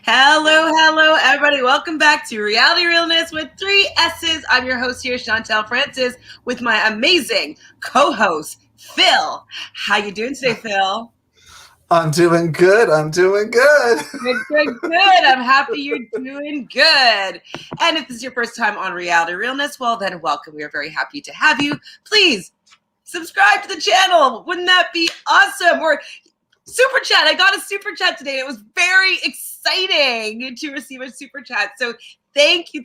Hello, everybody. Welcome back to Reality Realness with 3 S's. I'm your host here, Chantele Francis, with my amazing co-host, Phil. How you doing today, Phil? I'm doing good. Good. I'm happy you're doing good. And if this is your first time on Reality Realness, well, then welcome. We are very happy to have you. Please subscribe to the channel. Wouldn't that be awesome? Or super chat. I got a super chat today. It was very exciting to receive a super chat. So thank you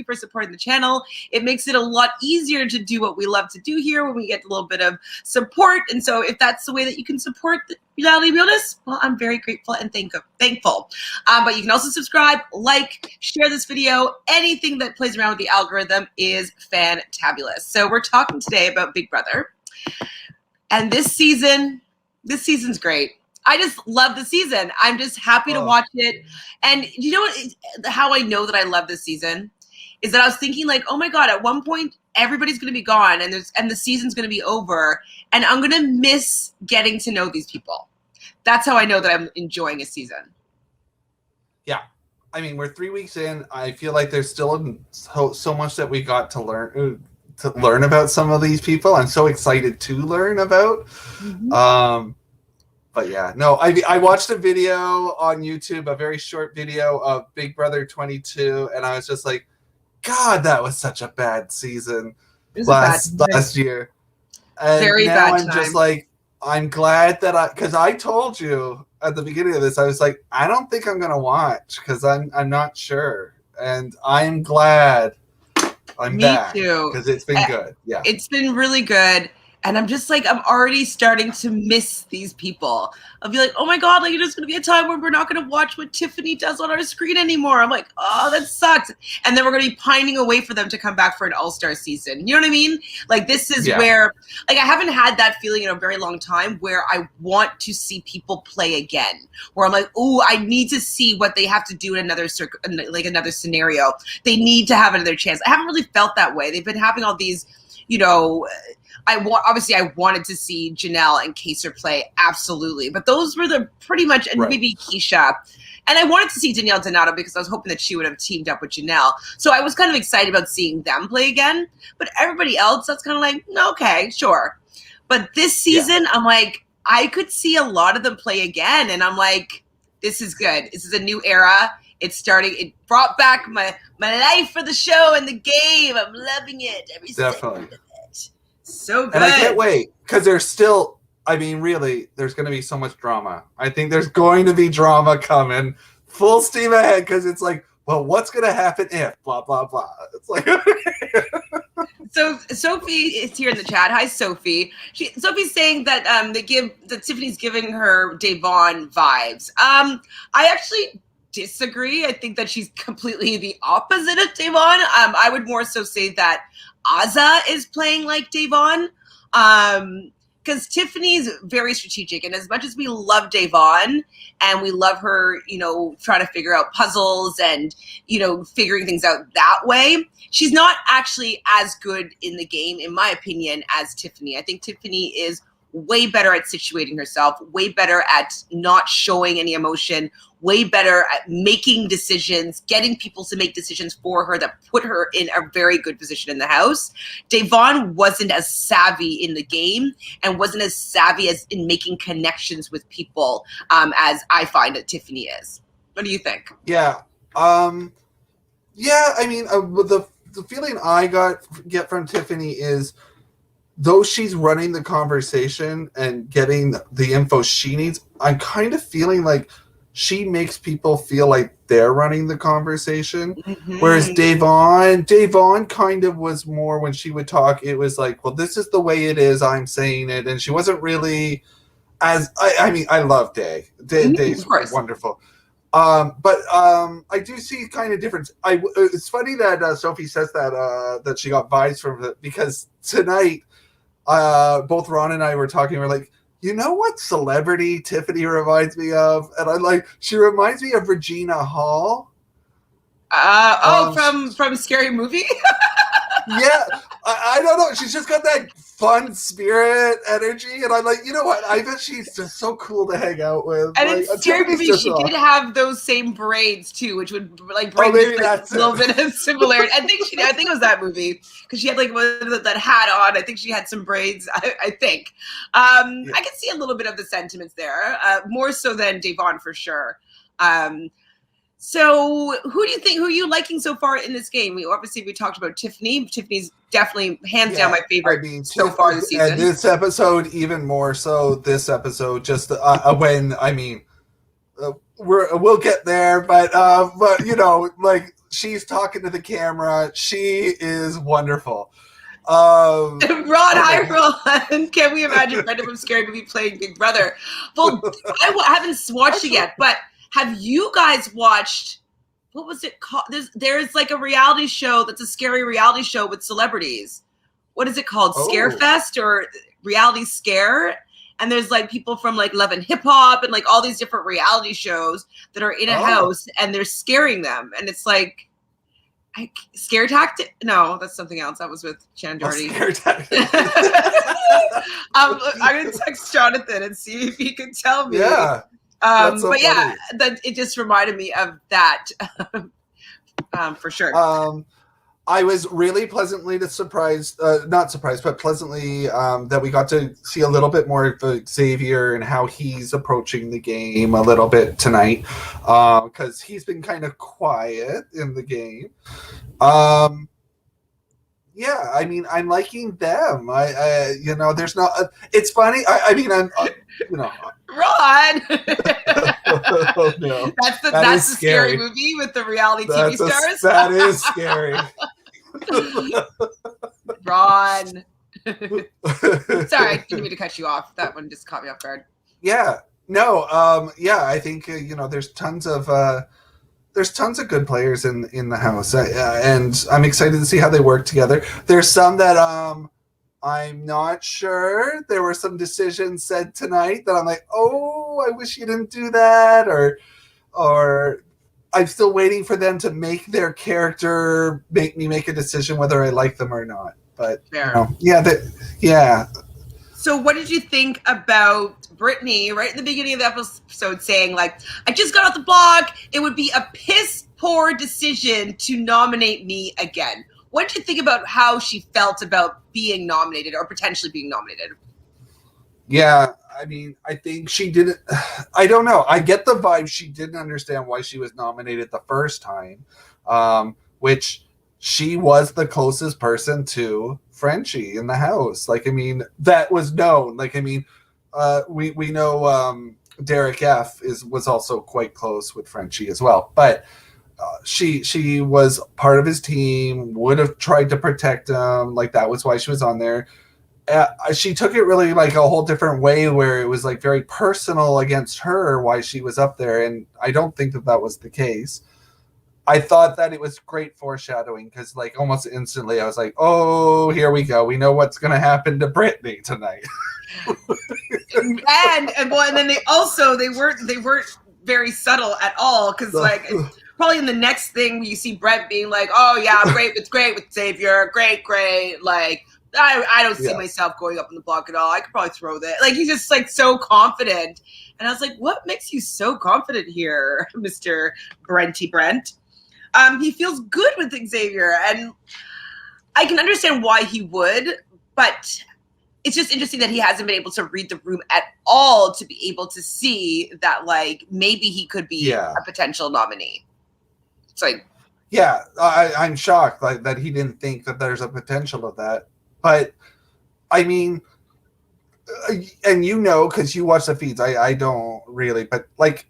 for supporting the channel. It makes it a lot easier to do what we love to do here when we get a little bit of support. And so if that's the way that you can support the Reality Realness, well, I'm very grateful and thankful. But you can also subscribe, like, share this video. Anything that plays around with the algorithm is fantabulous. So we're talking today about Big Brother. And this season's great. I just love the season. I'm just happy to watch it. And you know how I know that I love this season is that I was thinking like, oh my God, at one point everybody's going to be gone and the season's going to be over and I'm going to miss getting to know these people. That's how I know that I'm enjoying a season. Yeah. I mean, we're 3 weeks in. I feel like there's still so much that we got to learn about some of these people. I'm so excited to learn about. Mm-hmm. But yeah, no, I watched a video on YouTube, a very short video of Big Brother 22, and I was just like, God, that was such a bad season last year. And very now bad I'm time. just like, I'm glad that because I told you at the beginning of this, I was like, I don't think I'm gonna watch because I'm not sure, and I'm glad I'm back because it's been good. Yeah, it's been really good. And I'm just like, I'm already starting to miss these people. I'll be like, oh my God, like there's going to be a time where we're not going to watch what Tiffany does on our screen anymore. I'm like, oh, that sucks. And then we're going to be pining away for them to come back for an all-star season. You know what I mean? Like this is where, like I haven't had that feeling in a very long time where I want to see people play again. Where I'm like, oh, I need to see what they have to do in another scenario. They need to have another chance. I haven't really felt that way. They've been having all these, you know, I wanted to see Janelle and Kaser play, absolutely. But those were the pretty much, and maybe Keisha. And I wanted to see Danielle Donato because I was hoping that she would have teamed up with Janelle. So I was kind of excited about seeing them play again. But everybody else, that's kind of like, okay, sure. But this season, I'm like, I could see a lot of them play again. And I'm like, this is good. This is a new era. It's starting. It brought back my life for the show and the game. I'm loving it. Every second. So good. And I can't wait because there's still, I mean, really, there's going to be so much drama. I think there's going to be drama coming full steam ahead because it's like, well, what's going to happen if blah, blah, blah. It's like. So Sophie is here in the chat. Hi, Sophie. Sophie's saying that that Tiffany's giving her Devon vibes. I actually disagree. I think that she's completely the opposite of Devon. I would more so say that Azah is playing like Devon, because Tiffany's very strategic. And as much as we love Devon and we love her, you know, trying to figure out puzzles and, you know, figuring things out that way, she's not actually as good in the game, in my opinion, as Tiffany. I think Tiffany is way better at situating herself, way better at not showing any emotion, way better at making decisions, getting people to make decisions for her that put her in a very good position in the house. Devon wasn't as savvy in the game and wasn't as savvy as in making connections with people as I find that Tiffany is. What do you think? Yeah. I mean, the feeling I get from Tiffany is, though she's running the conversation and getting the info she needs, I'm kind of feeling like she makes people feel like they're running the conversation. Mm-hmm. Whereas Devon kind of was more, when she would talk, it was like, well, this is the way it is, I'm saying it. And she wasn't really as, I mean, I love Day. Day's wonderful. But I do see kind of difference. It's funny that Sophie says that she got vibes from it, because tonight, both Ron and I were talking. We're like, you know what celebrity Tiffany reminds me of? And I'm like, she reminds me of Regina Hall. From Scary Movie? Yeah, I don't know. She's just got that fun spirit energy, and I'm like, you know what? I bet she's just so cool to hang out with. And like, in Scary Tiffany's Movie, just she did have those same braids too, which would like bring maybe just, like, a little bit of similarity. I think it was that movie because she had like that hat on. I think she had some braids. I think I can see a little bit of the sentiments there, more so than Devon for sure. So who are you liking so far in this game? We talked about Tiffany. Tiffany's definitely hands down my favorite so far this season. And this episode, even more so. This episode, just when we'll get there, but like she's talking to the camera. She is wonderful. Ron, hi, Ron. Can we imagine Brenda from Scary Movie playing Big Brother? Well, I haven't watched it yet, but have you guys watched, what was it called? There's like a reality show that's a scary reality show with celebrities. What is it called? Scarefest or Reality Scare? And there's like people from like Love and Hip Hop and like all these different reality shows that are in a house and they're scaring them. And it's like, Scare Tactic? No, that's something else. That was with Chandordy. Scare Tactic. I'm going to text Jonathan and see if he can tell me. Yeah. But funny. Yeah, it just reminded me of that for sure. I was really pleasantly surprised, not surprised, but pleasantly that we got to see a little bit more of Xavier and how he's approaching the game a little bit tonight, because he's been kind of quiet in the game. Yeah, I mean, I'm liking them. There's not. It's funny. I'm. Ron. Oh, no. That's the scary movie with the reality TV stars. That is scary. Ron. Sorry, I didn't mean to cut you off. That one just caught me off guard. Yeah. No. I think there's tons of good players in the house, and I'm excited to see how they work together. There's some that I'm not sure. There were some decisions said tonight that I'm like, oh, I wish you didn't do that, or I'm still waiting for them to make their character make me make a decision whether I like them or not. But yeah. So what did you think about Brittany right in the beginning of the episode saying, like, I just got off the block. It would be a piss poor decision to nominate me again. What did you think about how she felt about being nominated or potentially being nominated? Yeah, I mean, I think she didn't. I don't know. I get the vibe she didn't understand why she was nominated the first time, which she was the closest person to Frenchie in the house. Like, I mean, that was known. Like, I mean, we know Derek F was also quite close with Frenchie as well, but she was part of his team, would have tried to protect him. Like, that was why she was on there. She took it really like a whole different way where it was like very personal against her why she was up there, and I don't think that was the case. I thought that it was great foreshadowing because like almost instantly I was like, oh, here we go. We know what's going to happen to Brittany tonight. and then they weren't very subtle at all because like probably in the next thing you see Brett being like, oh yeah, it's great with Xavier, great, like I don't see myself going up in the block at all. I could probably throw that. Like he's just like so confident, and I was like, what makes you so confident here, Mr. Brent? He feels good with Xavier, and I can understand why he would, but it's just interesting that he hasn't been able to read the room at all to be able to see that, like, maybe he could be a potential nominee. It's like, yeah, I'm shocked that he didn't think that there's a potential of that. But I mean, and because you watch the feeds, I don't really, but like,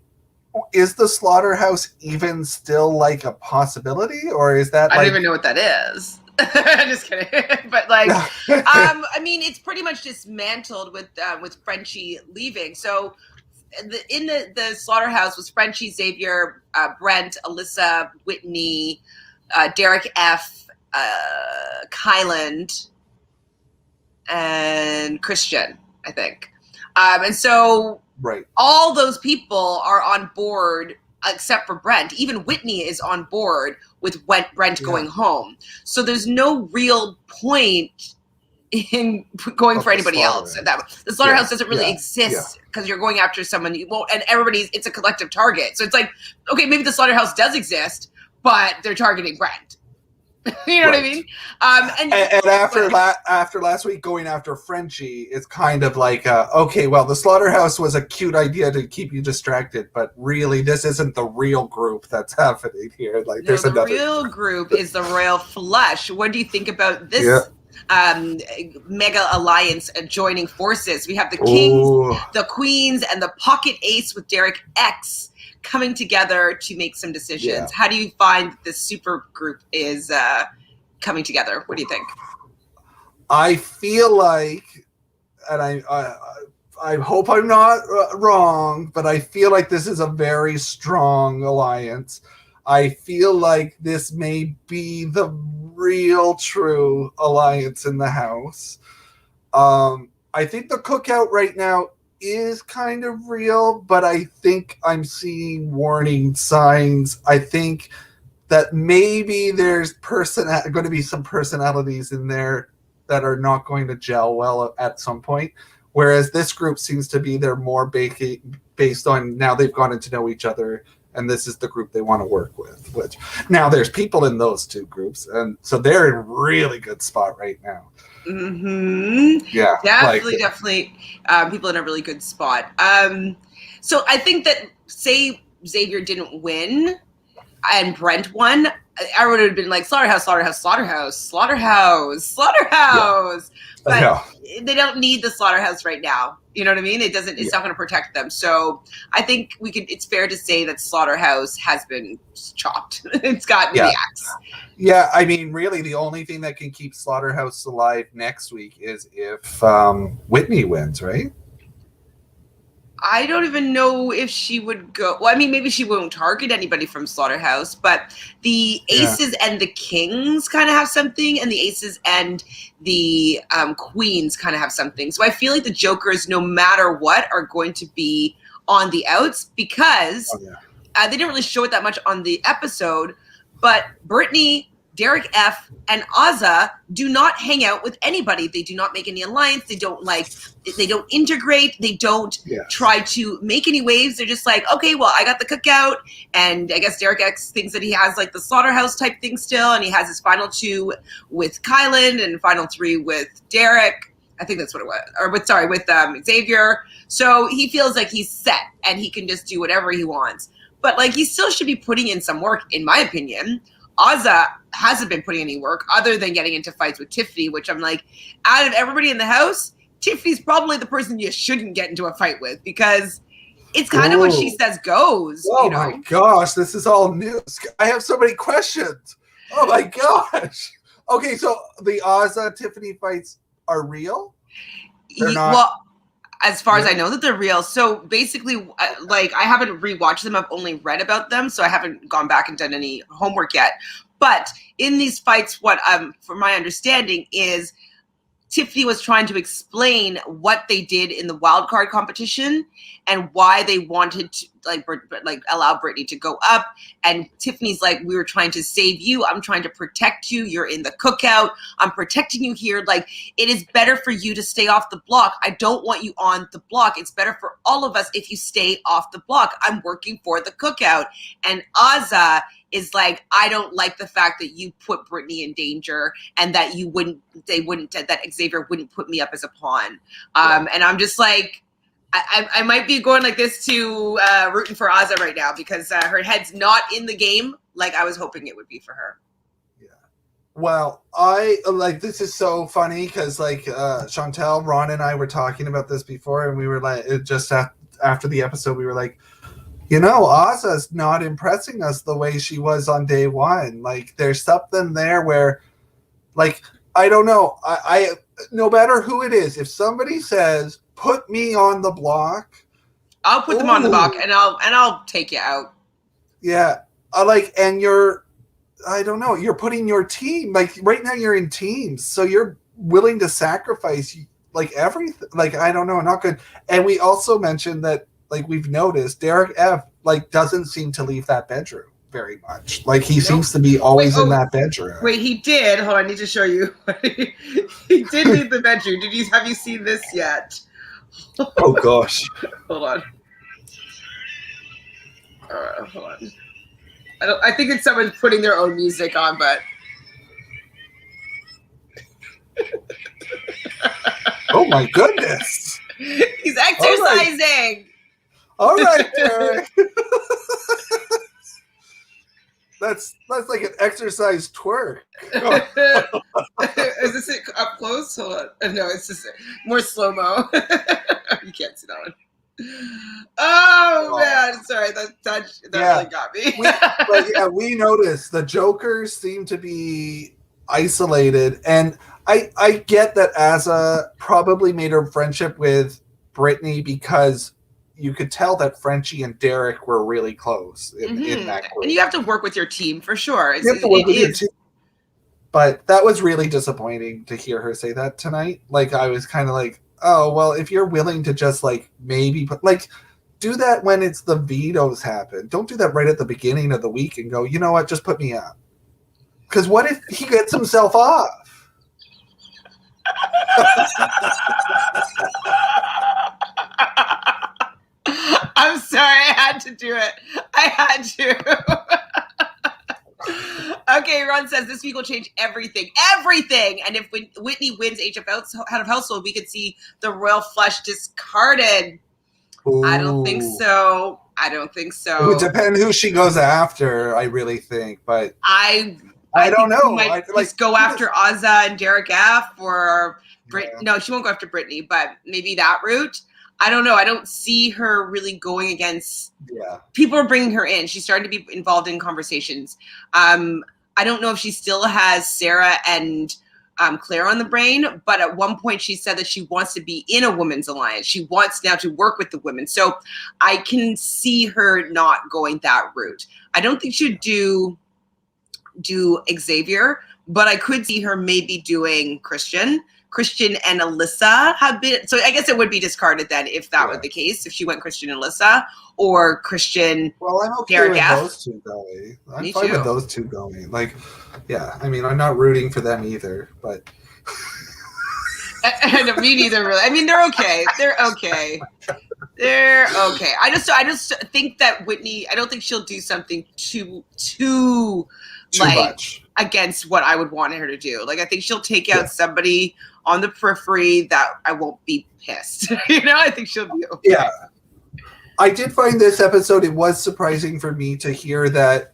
is the slaughterhouse even still like a possibility, or is that? I don't even know what that is. Just kidding. But like, I mean, it's pretty much dismantled with Frenchie leaving. So in the slaughterhouse was Frenchie, Xavier, Brent, Alyssa, Whitney, Derek F, Kyland, and Christian, I think. And so all those people are on board except for Brent. Even Whitney is on board with Brent going home. So there's no real point in going for anybody else. The slaughterhouse doesn't really exist because you're going after someone you won't, and it's a collective target. So it's like, okay, maybe the slaughterhouse does exist, but they're targeting Brent. You know what I mean? And after last week going after Frenchie, it's kind of like, okay, well, the slaughterhouse was a cute idea to keep you distracted, but really, this isn't the real group that's happening here. Like, there's another. The real group is the Royal Flush. What do you think about this? Mega alliance joining forces? We have the Kings, the Queens, and the Pocket Ace with Derek X coming together to make some decisions. How do you find this super group is coming together? What do you think? I feel like, and I hope I'm not wrong, but I feel like this is a very strong alliance. I feel like this may be the real true alliance in the house. I think the cookout right now is kind of real, but I think I'm seeing warning signs. I think that maybe there's going to be some personalities in there that are not going to gel well at some point, whereas this group seems to be they're more based on now they've gotten to know each other, and this is the group they want to work with. Which now there's people in those two groups, and so they're in a really good spot right now. Mm-hmm. Yeah, definitely. People in a really good spot. So I think that say Xavier didn't win and Brent won, I would have been like slaughterhouse. But they don't need the slaughterhouse right now. You know what I mean? It's not going to protect them. So I think it's fair to say that slaughterhouse has been chopped. It's gotten the axe. Yeah, I mean, really, the only thing that can keep Slaughterhouse alive next week is if Whitney wins, right? I don't even know if she would go. Well, I mean, maybe she won't target anybody from Slaughterhouse, but the Aces and the Kings kind of have something, and the Aces and the Queens kind of have something. So I feel like the Jokers, no matter what, are going to be on the outs because they didn't really show it that much on the episode, but Brittany, Derek F, and Azza do not hang out with anybody. They do not make any alliance. They don't integrate. They don't try to make any waves. They're just like, okay, well, I got the cookout. And I guess Derek X thinks that he has like the slaughterhouse type thing still. And he has his final 2 with Kylan and final 3 with Derek. I think that's what it was. Or with Xavier. So he feels like he's set and he can just do whatever he wants. But like, he still should be putting in some work, in my opinion. Azza hasn't been putting any work other than getting into fights with Tiffany, which I'm like, out of everybody in the house, Tiffany's probably the person you shouldn't get into a fight with because it's kind of what she says goes. Oh my gosh, this is all news. I have so many questions. Oh my gosh. Okay, so the Azza Tiffany fights are real? They're not. Well, as far as I know that they're real. So basically, like, I haven't rewatched them. I've only read about them. So I haven't gone back and done any homework yet. But in these fights, what from my understanding is Tiffany was trying to explain what they did in the Wildcard competition and why they wanted to allow Brittany to go up. And Tiffany's like, we were trying to save you. I'm trying to protect you. You're in the cookout. I'm protecting you here. Like, it is better for you to stay off the block. I don't want you on the block. It's better for all of us if you stay off the block. I'm working for the cookout. And Azza is like, I don't like the fact that you put Brittany in danger and that that Xavier wouldn't put me up as a pawn. And I'm just like, I might be going like this to rooting for Azza right now because her head's not in the game like I was hoping it would be for her. Yeah. Well, this is so funny because Chantele, Ron, and I were talking about this before, and we were like, just after the episode, we were like, Azza's not impressing us the way she was on day one. Like, there's something there where, like, I don't know. I no matter who it is, if somebody says, put me on the block, I'll put them on the block and I'll take you out. Yeah. And I don't know, you're putting your team, like right now you're in teams. So you're willing to sacrifice like everything. Like, I don't know, not good. And we also mentioned that, like, we've noticed Derek F, like doesn't seem to leave that bedroom very much. Like he seems to be always in that bedroom. Wait, he did. Hold on, I need to show you. He did leave the bedroom. Have you seen this yet? Oh gosh. Hold on. Hold on. I think it's someone putting their own music on, but. Oh my goodness. He's exercising. All right, Derek. That's like an exercise twerk. Is this it up close? Hold on. No, it's just more slow-mo. You can't see that one. Oh man, sorry, that really got me. We noticed the Jokers seem to be isolated, and I get that Azza probably made her friendship with Brittany because you could tell that Frenchie and Derek were really close in that group. And you have to work with your team for sure. You have to work with your team. But that was really disappointing to hear her say that tonight. Like, I was kind of like, oh, well, if you're willing to just, like, maybe put, like, do that when it's the vetoes happen. Don't do that right at the beginning of the week and go, you know what, just put me up. Because what if he gets himself off? I'm sorry, I had to do it. I had to. Okay, Ron says this week will change everything. Everything! And if Whitney wins head of household, we could see the royal flush discarded. Ooh. I don't think so. It would depend who she goes after, I really think. But I don't know. Might just go after Azza and Derek F. or Brittany. No, she won't go after Brittany, but maybe that route. I don't know. I don't see her really going against. Yeah. People are bringing her in. She's starting to be involved in conversations. I don't know if she still has Sarah and Claire on the brain, but at one point she said that she wants to be in a women's alliance. She wants now to work with the women. So I can see her not going that route. I don't think she'd do Xavier, but I could see her maybe doing Christian and Alyssa have been, so I guess it would be discarded then if that were the case, if she went Christian and Alyssa or Christian. Well, I'm okay with those two going. I'm fine with those two going. Like, yeah, I mean, I'm not rooting for them either, but. And me neither, really. I mean, they're okay. They're okay. I just think that Whitney, I don't think she'll do something too much against what I would want her to do. Like, I think she'll take out somebody on the periphery that I won't be pissed. I think she'll be okay. Yeah. I did find this episode, it was surprising for me to hear that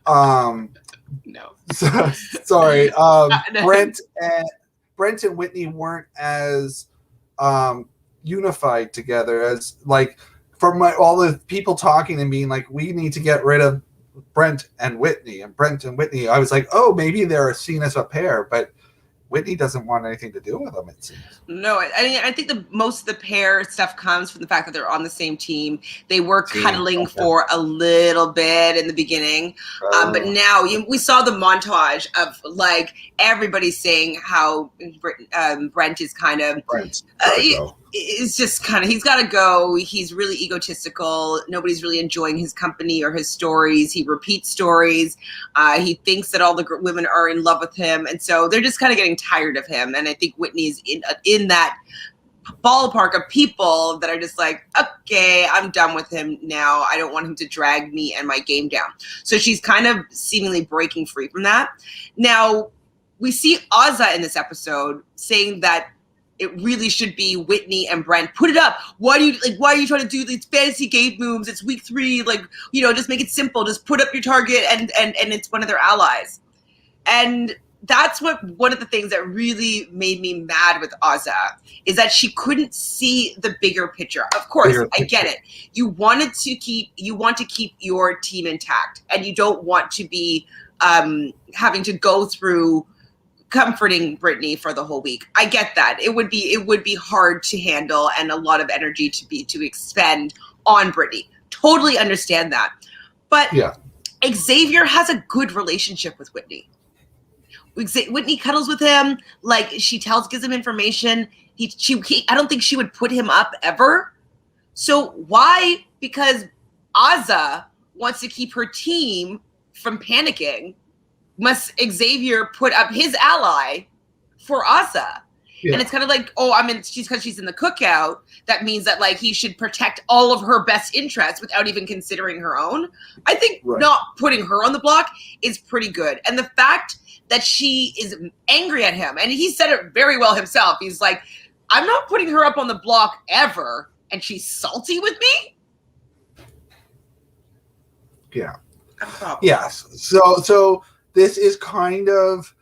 no. Sorry. Brent and Whitney weren't as unified together as, like, from all the people talking and being like, we need to get rid of Brent and Whitney. I was like, oh, maybe they're seen as a pair, but Whitney doesn't want anything to do with them, it seems. No, I think most of the pair stuff comes from the fact that they're on the same team. They were cuddling for a little bit in the beginning, but now we saw the montage of, like, everybody saying how Brent is kind of it's just kind of, he's got to go. He's really egotistical. Nobody's really enjoying his company or his stories. He repeats stories. He thinks that all the women are in love with him. And so they're just kind of getting tired of him. And I think Whitney's in that ballpark of people that are just like, okay, I'm done with him now. I don't want him to drag me and my game down. So she's kind of seemingly breaking free from that. Now, we see Azza in this episode saying that it really should be Whitney and Brent. Put it up. Why are you trying to do these fantasy game moves? It's week 3. Like, just make it simple. Just put up your target and it's one of their allies. And that's one of the things that really made me mad with Azza is that she couldn't see the bigger picture. Of course, I get it. You want to keep your team intact, and you don't want to be having to go through comforting Brittany for the whole week. I get that. It would be hard to handle and a lot of energy to expend on Brittany. Totally understand that. But Xavier has a good relationship with Whitney. Whitney cuddles with him, like, she gives him information. I don't think she would put him up ever. So why? Because Azah wants to keep her team from panicking, must Xavier put up his ally for Azah? Yeah. And it's kind of like, because she's in the cookout, that means that like he should protect all of her best interests without even considering her own. I think not putting her on the block is pretty good. And the fact that she is angry at him, and he said it very well himself. He's like, I'm not putting her up on the block ever, and she's salty with me. Yeah. Yes. So this is kind of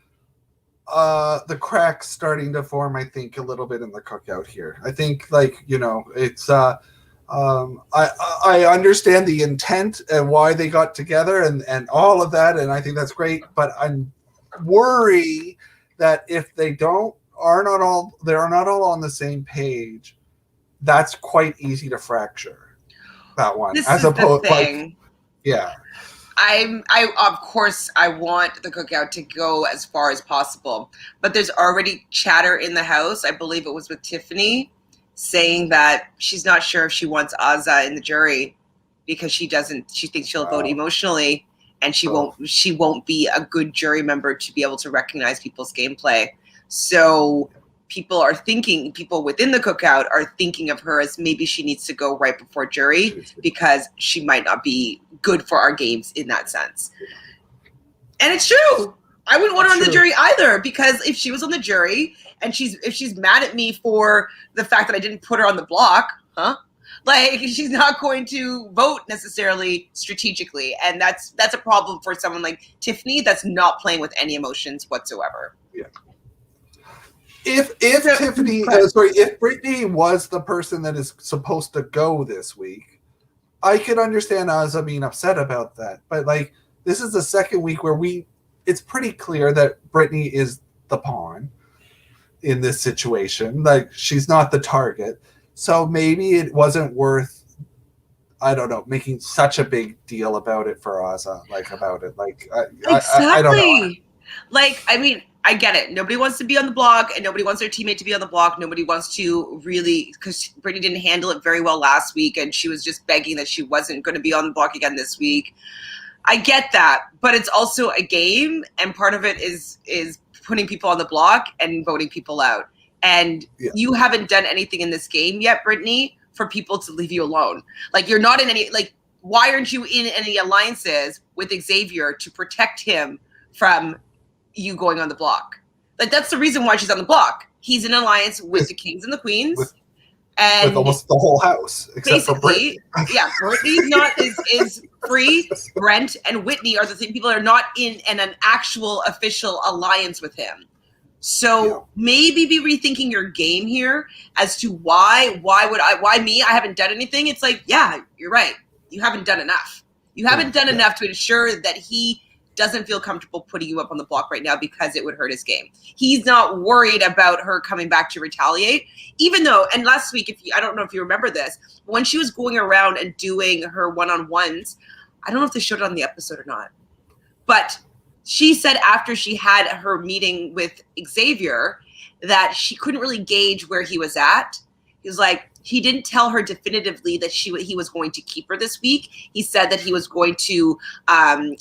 the cracks starting to form, I think, a little bit in the cookout here. I think, like, it's I understand the intent and why they got together and all of that, and I think that's great, but I'm worried that if they are not all on the same page, that's quite easy to fracture that one. This is the thing. Yeah. I of course I want the cookout to go as far as possible, but there's already chatter in the house. I believe it was with Tiffany saying that she's not sure if she wants Azah in the jury because she thinks she'll vote emotionally and she won't be a good jury member to be able to recognize people's gameplay. So people within the cookout are thinking of her as maybe she needs to go right before jury because she might not be good for our games in that sense. And it's true. I wouldn't want her on the jury either, because if she was on the jury and if she's mad at me for the fact that I didn't put her on the block, like she's not going to vote necessarily strategically. And that's a problem for someone like Tiffany that's not playing with any emotions whatsoever. Yeah. If Brittany was the person that is supposed to go this week, I could understand Azah being upset about that. But like, this is the second week where it's pretty clear that Brittany is the pawn in this situation. Like, she's not the target. So maybe it wasn't worth, I don't know, making such a big deal about it for Azah. Exactly. I don't know. Like, I mean, I get it. Nobody wants to be on the block, and nobody wants their teammate to be on the block. Nobody wants to really, because Brittany didn't handle it very well last week, and she was just begging that she wasn't going to be on the block again this week. I get that, but it's also a game, and part of it is putting people on the block and voting people out. And you haven't done anything in this game yet, Brittany, for people to leave you alone. Like, you're not in any, like, why aren't you in any alliances with Xavier to protect him from you going on the block? Like, that's the reason why she's on the block. He's in alliance with the kings and the queens, and with almost the whole house, except for Brittany. Yeah, Brittany's is free. Brent and Whitney are the people that are not in an actual official alliance with him. So maybe be rethinking your game here as to why me? I haven't done anything. It's like, yeah, you're right. You haven't done enough. You haven't done enough to ensure that he doesn't feel comfortable putting you up on the block right now because it would hurt his game. He's not worried about her coming back to retaliate, even though, and last week, I don't know if you remember this, when she was going around and doing her one-on-ones, I don't know if they showed it on the episode or not, but she said after she had her meeting with Xavier that she couldn't really gauge where he was at. He was like, he didn't tell her definitively that he was going to keep her this week. He said that he was going to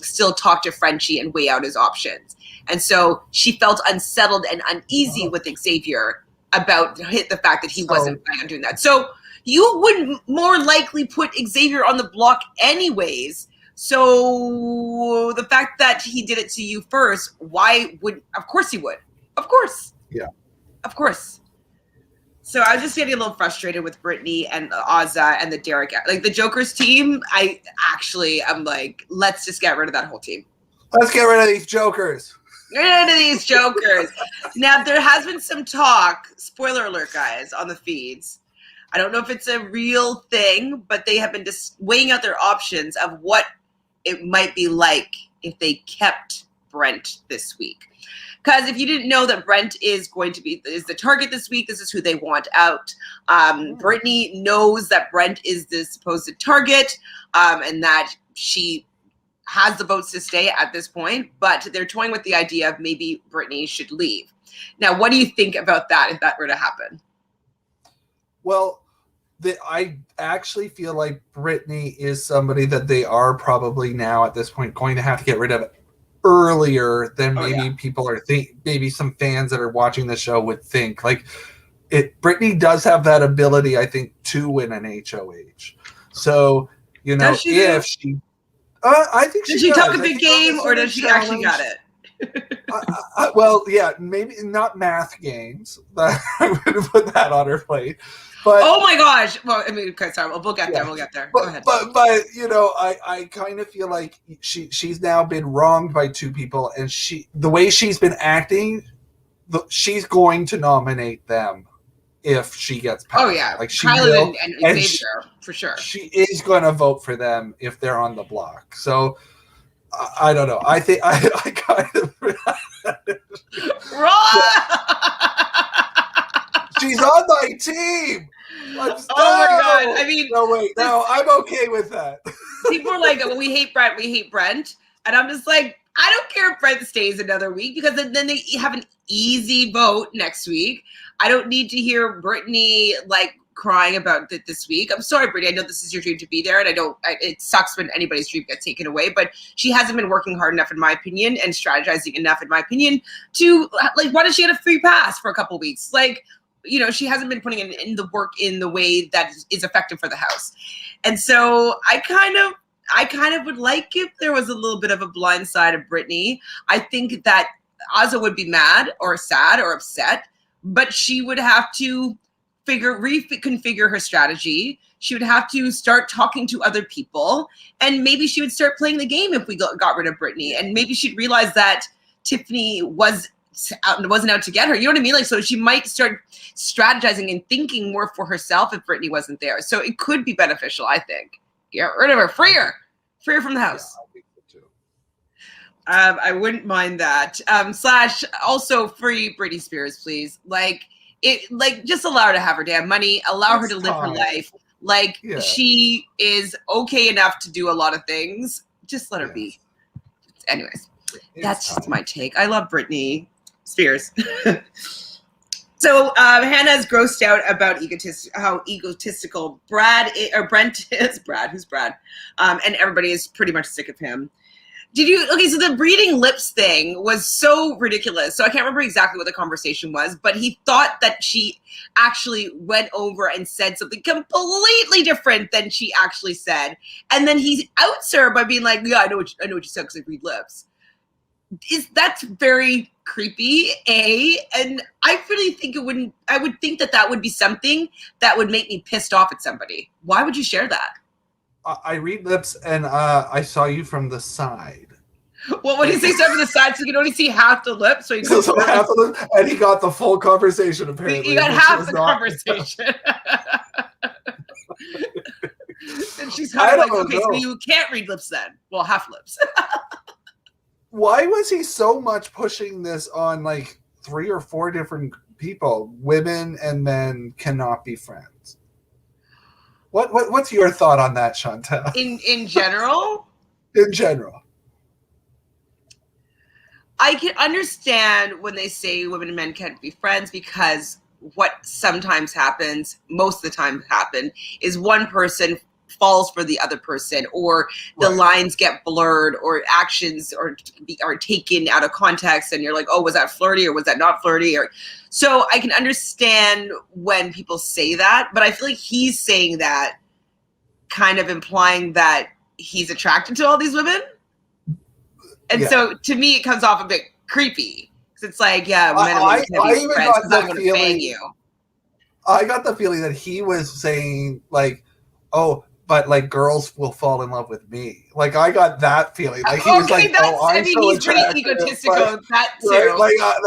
still talk to Frenchie and weigh out his options. And so she felt unsettled and uneasy with Xavier about the fact that he wasn't planning on doing that. So you would more likely put Xavier on the block anyways. So the fact that he did it to you first, of course he would. Of course. Yeah. Of course. So I was just getting a little frustrated with Brittany and Azah and the Derek, like the Joker's team. I'm like, let's just get rid of that whole team. Let's get rid of these Jokers. Get rid of these Jokers. Now, there has been some talk, spoiler alert, guys, on the feeds. I don't know if it's a real thing, but they have been just weighing out their options of what it might be like if they kept Brent this week. Because if you didn't know that Brent is the target this week, this is who they want out. Brittany knows that Brent is the supposed target, and that she has the votes to stay at this point, but they're toying with the idea of maybe Brittany should leave. Now, what do you think about that if that were to happen? Well, I actually feel like Brittany is somebody that they are probably now at this point going to have to get rid of earlier than maybe people are maybe some fans that are watching the show would think. Like Brittany does have that ability, I think, to win an HOH. So, you know, if she I think does she talk a big game, or does she actually got it? Well, yeah, maybe not math games. I would put that on her plate. But oh my gosh! Well, I mean, okay, sorry. We'll get there. We'll get there. Go ahead. But you know, I kind of feel like she's now been wronged by two people, and the way she's been acting, she's going to nominate them if she gets passed. Oh yeah, like she Kylie will, and Xavier for sure. She is going to vote for them if they're on the block. So. I don't know. I think I kind of. She's on my team. Oh my god! I mean, no, wait, no, I'm okay with that. People are like, well, "We hate Brent. We hate Brent," and I'm just like, I don't care if Brent stays another week because then they have an easy vote next week. I don't need to hear Brittany like crying about it this week. I'm sorry, Brittany. I know this is your dream to be there, and it sucks when anybody's dream gets taken away, but she hasn't been working hard enough, in my opinion, and strategizing enough, in my opinion, to like, why does she get a free pass for a couple weeks? Like, you know, she hasn't been putting in the work in the way that is effective for the house. And so I kind of would like if there was a little bit of a blind side of Brittany. I think that Azah would be mad or sad or upset, but she would have to reconfigure her strategy. She would have to start talking to other people, and maybe she would start playing the game if we got rid of Brittany, and maybe she'd realize that Tiffany wasn't out to get her. You know what I mean? Like, so she might start strategizing and thinking more for herself if Brittany wasn't there. So it could be beneficial, I think. Get rid of her, free her from the house. Yeah, I think so too. I wouldn't mind that. / also free Britney Spears, please. Like just allow her to have her damn money. Allow her to live her life. Like she is okay enough to do a lot of things. Just let her be. Anyways, that's just my take. I love Britney Spears. So Hannah's grossed out about how egotistical Brent is. Brad, who's Brad? And everybody is pretty much sick of him. So the reading lips thing was so ridiculous. So I can't remember exactly what the conversation was, but he thought that she actually went over and said something completely different than she actually said. And then he outs her by being like, yeah, I know what you said because I read lips. That's very creepy, and I really think I would think that would be something that would make me pissed off at somebody. Why would you share that? I read lips, and I saw you from the side. Well, when he says stuff from the side, so you can only see half the lip, so half of them, and he got the full conversation. Apparently, he got half the conversation. And she's kind of like, okay, so you can't read lips then. Well, half lips. Why was he so much pushing this on like 3 or 4 different people? Women and men cannot be friends. What's your thought on that, Chantele? In general? In general. I can understand when they say women and men can't be friends, because what sometimes happens, most of the time is one person falls for the other person, or the lines get blurred, or actions are taken out of context, and you're like, oh, was that flirty or was that not flirty? So I can understand when people say that, but I feel like he's saying that kind of implying that he's attracted to all these women. And so to me, it comes off a bit creepy, because it's like, yeah, men and women can be friends because I'm going to bang you. I got the feeling that he was saying like, oh, but like girls will fall in love with me. Like I got that feeling. Like he was like, he's pretty egotistical. That too. Right?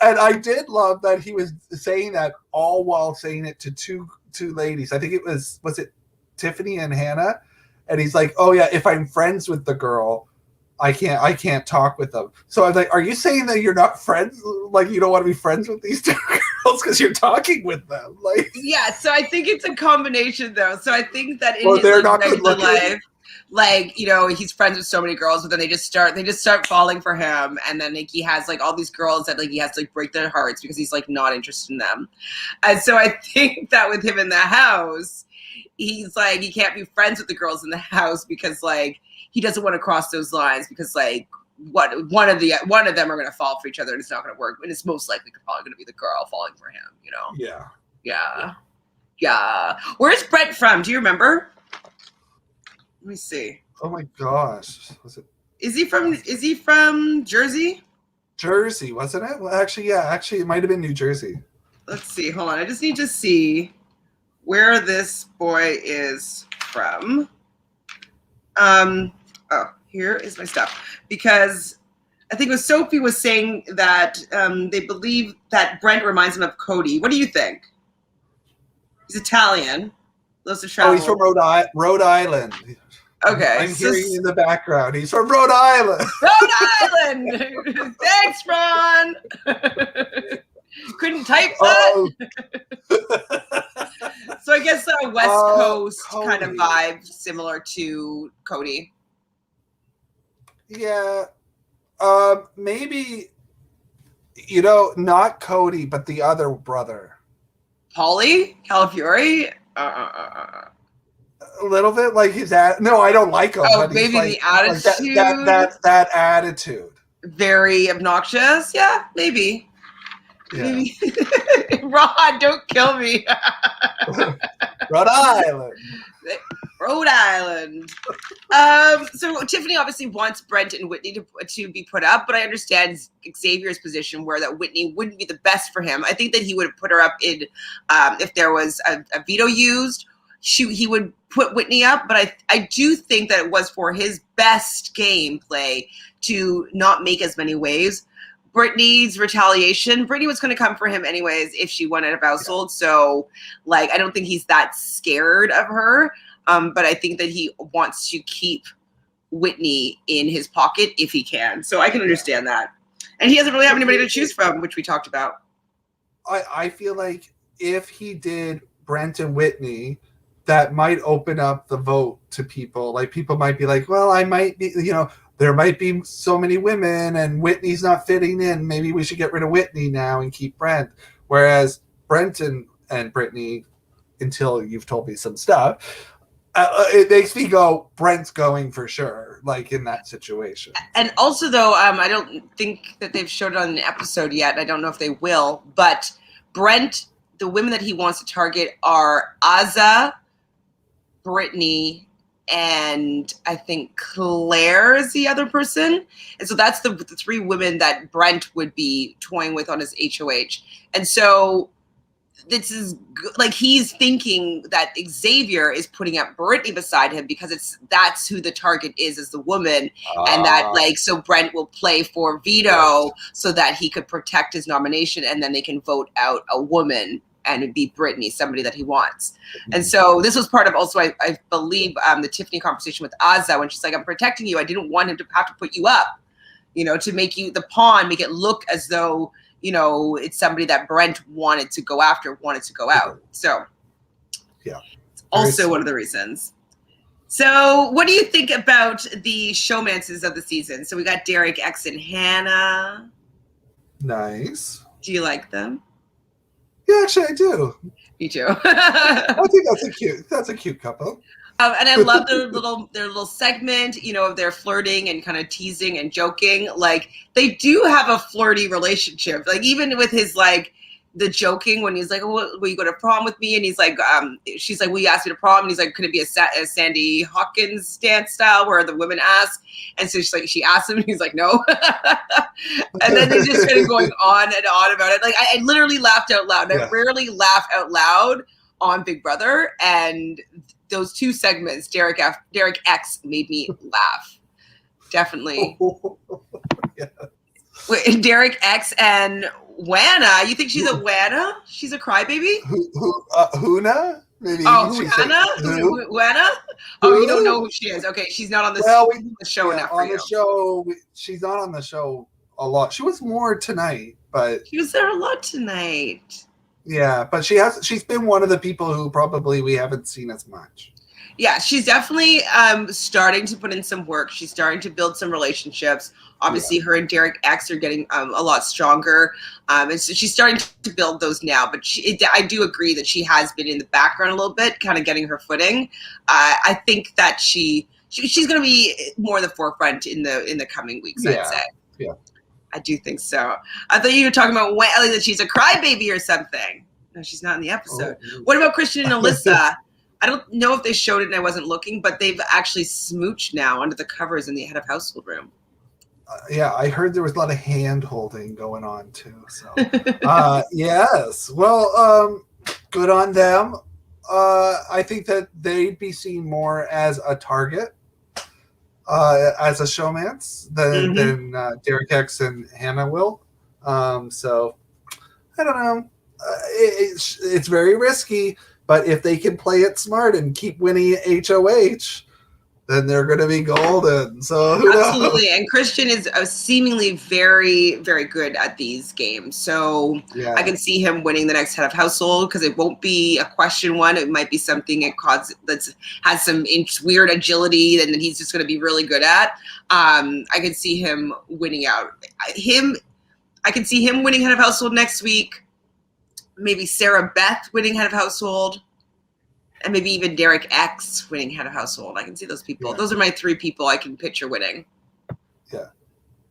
And I did love that he was saying that all while saying it to two ladies. I think it was it Tiffany and Hannah? And he's like, oh yeah, if I'm friends with the girl, I can't talk with them. So I was like, are you saying that you're not friends? Like you don't want to be friends with these two girls because you're talking with them? Like, yeah. So I think it's a combination though. So I think that in they're his not regular life, like, he's friends with so many girls, but then they just start falling for him, and then like he has like all these girls that like he has to like break their hearts because he's like not interested in them. And so I think that with him in the house, he's like he can't be friends with the girls in the house because like he doesn't want to cross those lines because like one of them are going to fall for each other and it's not going to work, and it's most likely probably going to be the girl falling for him. Yeah. Where's Brent from? Do you remember? Let me see. Oh my gosh. Is he from Jersey? Jersey, wasn't it? Well, actually, it might have been New Jersey. Let's see. Hold on. I just need to see where this boy is from. Here is my stuff. Because I think it was Sophie was saying that they believe that Brent reminds him of Cody. What do you think? He's Italian. Loves to travel. Oh, he's from Rhode Island. Okay. I'm hearing in the background. He's from Rhode Island. Rhode Island! Thanks, Ron! Couldn't type that? So I guess a West Coast kind of vibe, similar to Cody. Yeah. Maybe, not Cody, but the other brother. Paulie? Calafiore? A little bit like his no, I don't like him. Oh, maybe the attitude. Like that attitude. Very obnoxious. Yeah, maybe. Yeah. Maybe. Rod, don't kill me. Rhode Island. Rhode Island. So Tiffany obviously wants Brent and Whitney to be put up, but I understand Xavier's position where that Whitney wouldn't be the best for him. I think that he would put her up in if there was a veto used. He would put Whitney up, but I do think that it was for his best gameplay to not make as many waves. Brittany's retaliation. Brittany was going to come for him anyways if she won at a household. So, like, I don't think he's that scared of her. But I think that he wants to keep Whitney in his pocket if he can. So I can understand that. And he doesn't really have anybody to choose from, which we talked about. I feel like if he did Brent and Whitney, that might open up the vote to people. Like, people might be like, well, I might be, there might be so many women and Whitney's not fitting in. Maybe we should get rid of Whitney now and keep Brent. Whereas Brent and Brittany, until you've told me some stuff, it makes me go, Brent's going for sure, like in that situation. And also, though, I don't think that they've showed it on an episode yet. I don't know if they will. But Brent, the women that he wants to target are Azza, Brittany, and I think Claire is the other person. And so that's the three women that Brent would be toying with on his HOH. And so this is like he's thinking that Xavier is putting up Brittany beside him because that's who the target is as the woman. And that so Brent will play for veto so that he could protect his nomination and then they can vote out a woman and it'd be Brittany, somebody that he wants. And so this was part of also, I believe, the Tiffany conversation with Azza when she's like, I'm protecting you. I didn't want him to have to put you up, to make you the pawn, make it look as though, it's somebody that Brent wanted to go after, wanted to go out. So yeah, it's also one of the reasons. So what do you think about the showmances of the season? So we got Derek, X, and Hannah. Nice. Do you like them? Yeah, actually, I do. Me too. I think that's a cute couple. And I love their little segment, of their flirting and kind of teasing and joking. Like they do have a flirty relationship. Like even with his the joking when he's like, oh, will you go to prom with me? And he's like, she's like, will you ask me to prom? And he's like, could it be a Sandy Hawkins dance style where the women ask? And so she asks him and he's like, no. And then they're just kind of going on and on about it. Like I literally laughed out loud. Yeah. I rarely laugh out loud on Big Brother. And those two segments, Derek X made me laugh. Definitely. Yeah. Wait, Derek X and Wanna. You think she's a Wanna? She's a crybaby? Huna? Maybe. Huna? Wanna? Oh, you don't know who she is. Okay, she's not on the show enough for you. On the show, she's not on the show a lot. She was more tonight, but she was there a lot tonight. Yeah, but she's been one of the people who probably we haven't seen as much. Yeah, she's definitely starting to put in some work. She's starting to build some relationships. Obviously, her and Derek X are getting a lot stronger. And so she's starting to build those now. But I do agree that she has been in the background a little bit, kind of getting her footing. I think that she's going to be more in the forefront in the coming weeks, I'd say. Yeah. I do think so. I thought you were talking about Ellie, that she's a crybaby or something. No, she's not in the episode. Oh. What about Christian and Alyssa? I don't know if they showed it and I wasn't looking, but they've actually smooched now under the covers in the head of household room. Yeah, I heard there was a lot of hand holding going on too. So, yes. Well, good on them. I think that they'd be seen more as a target, as a showmance than Derek X and Hannah will. So, I don't know. It's very risky. But if they can play it smart and keep winning HOH, then they're going to be golden. So who Absolutely. knows? And Christian is seemingly very, very good at these games. So I can see him winning the next head of household because it won't be a question one. It might be something that has some weird agility and that he's just going to be really good at. I can see him winning out. I can see him winning head of household next week. Maybe Sarah Beth winning head of household, and maybe even Derek X winning head of household. I can see those people. Yeah. Those are my three people I can picture winning. Yeah.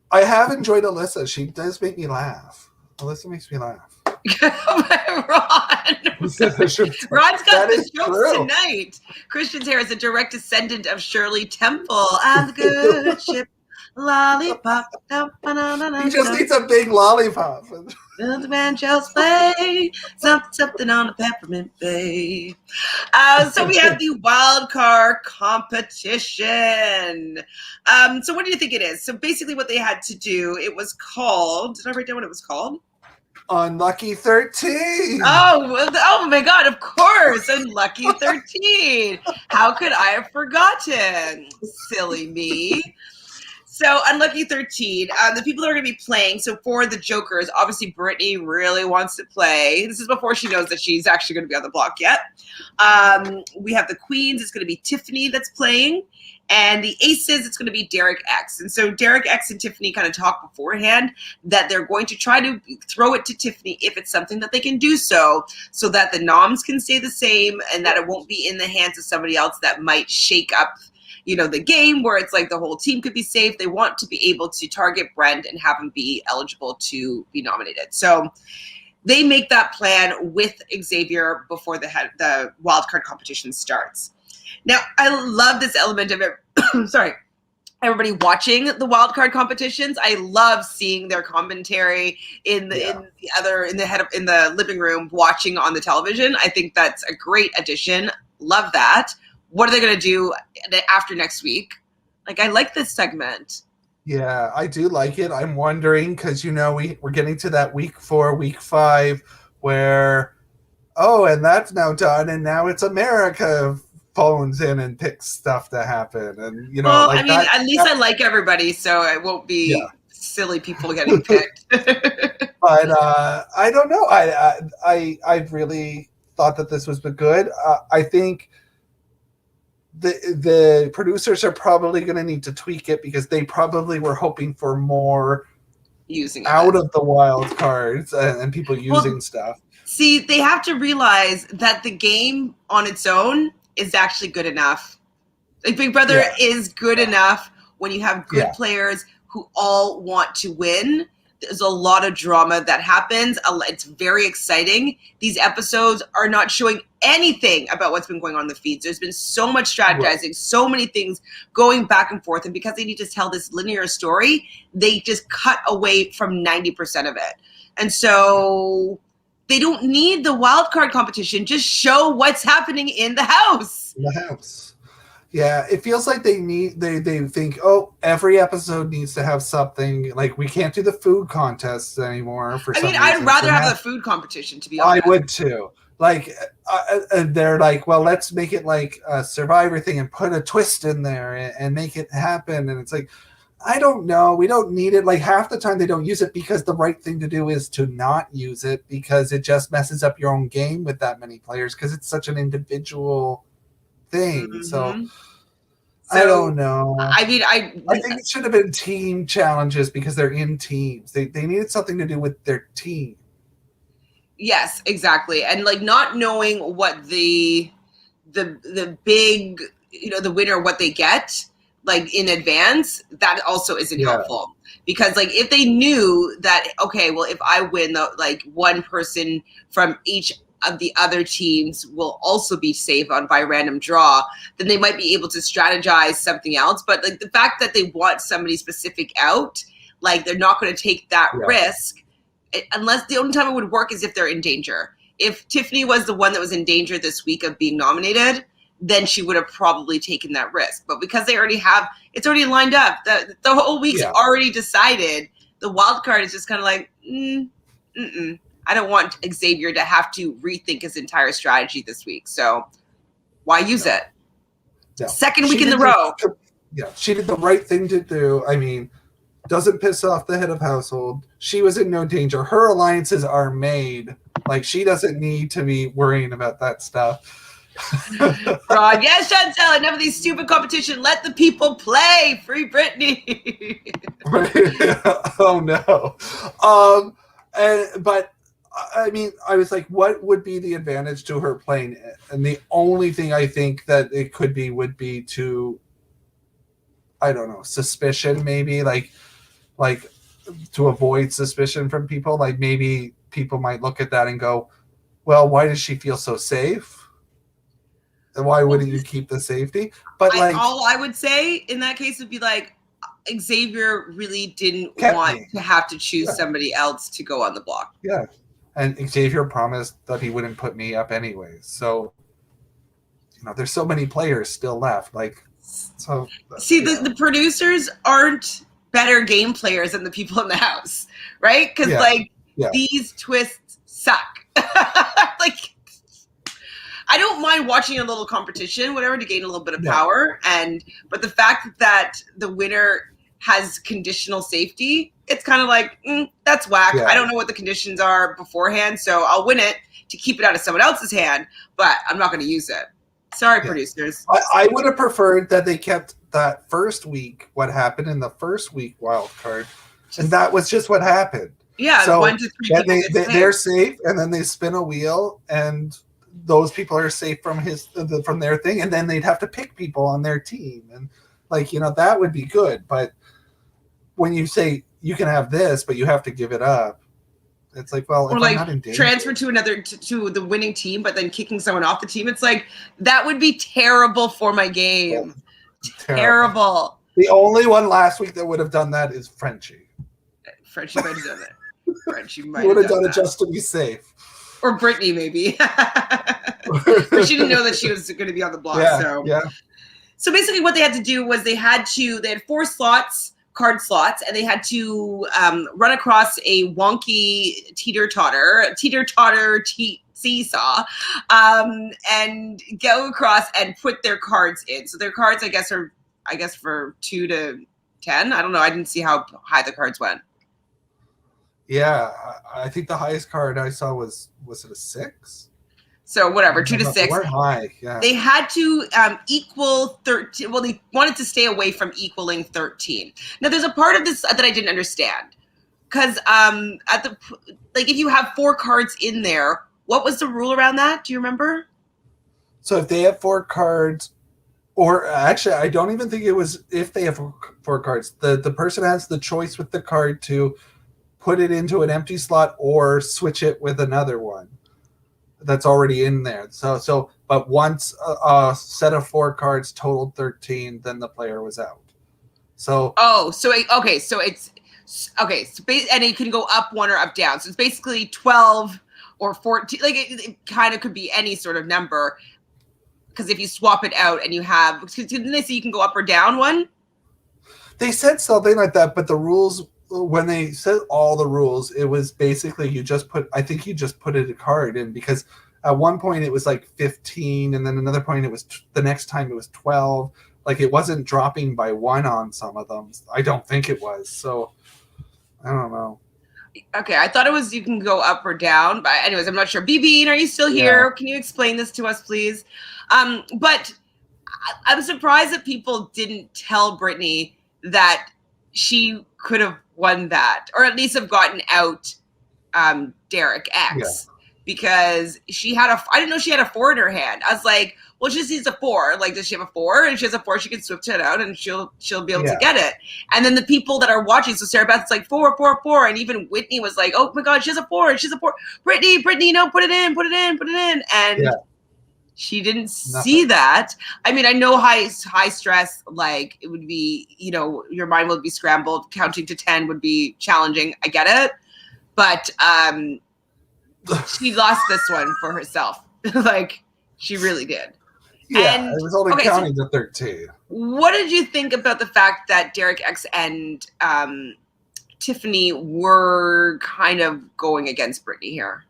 I have enjoyed Alyssa. She does make me laugh. Alyssa makes me laugh. Ron. Ron's got the jokes tonight. Christian's hair is a direct descendant of Shirley Temple. I'm the good ship. Lollipop. He just needs a big lollipop. The banjos play something on a peppermint bay. So we have the Wildcard competition. So what do you think it is? So basically what they had to do, it was called, did I write down what it was called? Unlucky 13. Oh my God, of course. Unlucky 13. How could I have forgotten? Silly me. So Unlucky 13, the people that are going to be playing, so for the Jokers, obviously Brittany really wants to play. This is before she knows that she's actually going to be on the block yet. We have the Queens, it's going to be Tiffany that's playing. And the Aces, it's going to be Derek X. And so Derek X and Tiffany kind of talked beforehand that they're going to try to throw it to Tiffany if it's something that they can do so that the noms can stay the same and that it won't be in the hands of somebody else that might shake up the game where it's like the whole team could be safe. They want to be able to target Brent and have him be eligible to be nominated. So they make that plan with Xavier before the wildcard competition starts. Now, I love this element of it. Sorry. Everybody watching the wildcard competitions, I love seeing their commentary in the living room, watching on the television. I think that's a great addition. Love that. What are they going to do after next week? I like this segment. Yeah, I do like it. I'm wondering because, we're getting to that week 4, week 5 where, and that's now done. And now it's America phones in and picks stuff to happen. And, at least I like everybody, so it won't be silly people getting picked. But I don't know. I really thought that this was good. I think the producers are probably going to need to tweak it because they probably were hoping for more using out of the wild cards and people using stuff. See, they have to realize that the game on its own is actually good enough. Big Brother is good enough when you have good players who all want to win. There's a lot of drama that happens. It's very exciting. These episodes are not showing anything about what's been going on in the feeds. There's been so much strategizing, so many things going back and forth. And because they need to tell this linear story, they just cut away from 90% of it. And so they don't need the wild card competition. Just show what's happening in the house. In the house. Yeah, it feels like they think, every episode needs to have something. Like, we can't do the food contests anymore. I'd rather have the food competition, to be honest. I would too. They're like, well, let's make it like a Survivor thing and put a twist in there and make it happen. And it's like, I don't know. We don't need it. Like, half the time they don't use it because the right thing to do is to not use it because it just messes up your own game with that many players because it's such an individual thing. So So I don't know. I mean, I think it should have been team challenges because they're in teams. They needed something to do with their team. Yes, exactly. And like not knowing what the big, the winner, what they get like in advance, that also isn't helpful. Because like if they knew that, okay, well, if I win, like one person from each of the other teams will also be safe by random draw, then they might be able to strategize something else. But like the fact that they want somebody specific out, like they're not going to take that risk unless the only time it would work is if they're in danger. If Tiffany was the one that was in danger this week of being nominated, then she would have probably taken that risk. But because they already have, it's already lined up. The whole week's already decided. The wild card is just kind of like, I don't want Xavier to have to rethink his entire strategy this week. So why use it? No. Second week in the row. Yeah, she did the right thing to do. I mean, doesn't piss off the head of household. She was in no danger. Her alliances are made. Like, she doesn't need to be worrying about that stuff. God, yes, Chantele, enough of these stupid competition. Let the people play. Free Britney. Oh, no. But, I mean, I was like, what would be the advantage to her playing it? And the only thing I think that it could be would be to, I don't know, suspicion maybe, like to avoid suspicion from people. Like maybe people might look at that and go, well, why does she feel so safe? And why wouldn't you keep the safety? But all I would say in that case would be like, Xavier really didn't want to have to choose somebody else to go on the block. Yeah. And Xavier promised that he wouldn't put me up anyways. So, there's so many players still left. See, the producers aren't better game players than the people in the house, right? Because these twists suck. Like, I don't mind watching a little competition, whatever, to gain a little bit of power. But the fact that the winner has conditional safety, it's kind of like, that's whack. I don't know what the conditions are beforehand, so I'll win it to keep it out of someone else's hand, but I'm not going to use it. Sorry, producers. I would have preferred that they kept that first week, what happened in the first week wild card, and that was just what happened. Yeah, so 1 to 3 they're safe, and then they spin a wheel, and those people are safe from their thing, and then they'd have to pick people on their team, and that would be good. But when you say you can have this, but you have to give it up, it's like, well, or if like I'm not in danger, transfer to another to the winning team, but then kicking someone off the team. It's like that would be terrible for my game. Terrible. The only one last week that would have done that is Frenchie. Frenchie might have done it. Frenchie might would have done that. It just to be safe. Or Brittany, maybe. But she didn't know that she was going to be on the block. So basically what they had to do was they had 4 card slots, and they had to run across a wonky teeter-totter seesaw, and go across and put their cards in. So their cards, I guess for 2 to 10. I don't know. I didn't see how high the cards went. Yeah, I think the highest card I saw was it a 6? So whatever, 2 to 6. They weren't high. Yeah. They had to equal 13. Well, they wanted to stay away from equaling 13. Now, there's a part of this that I didn't understand, because if you have 4 cards in there, what was the rule around that? Do you remember? So if they have 4 cards, or actually, I don't even think it was if they have 4 cards. The person has the choice with the card to put it into an empty slot or switch it with another one that's already in there. But once a set of 4 cards totaled 13, then the player was out. So and it can go up 1 or up down. So it's basically 12 or 14. Like it kind of could be any sort of number, because if you swap it out and you have, didn't they say you can go up or down 1? They said something like that, but the rules, when they said all the rules, it was basically you just put a card in, because at one point it was like 15, and then another point it was the next time it was 12. Like it wasn't dropping by 1 on some of them. I don't think it was. So I don't know. Okay, I thought it was you can go up or down, but anyways, I'm not sure. B-Bean, are you still here? Yeah. Can you explain this to us, please? But I'm surprised that people didn't tell Brittany that she could have won that, or at least have gotten out Derek X, because she had I didn't know she had a 4 in her hand. I was like, well, she just needs a 4. Like, does she have a 4? And if she has a 4, she can switch it out and she'll be able to get it. And then the people that are watching, so Sarah Beth's like 4, 4, 4, and even Whitney was like, oh my God, she has a 4, she has a 4. Brittany, no, put it in. And she didn't see that. I mean, I know high stress, like it would be, your mind would be scrambled. Counting to 10 would be challenging. I get it. But she lost this one for herself. Like, she really did. Yeah, and it was only counting to 13. What did you think about the fact that Derek X and Tiffany were kind of going against Brittany here?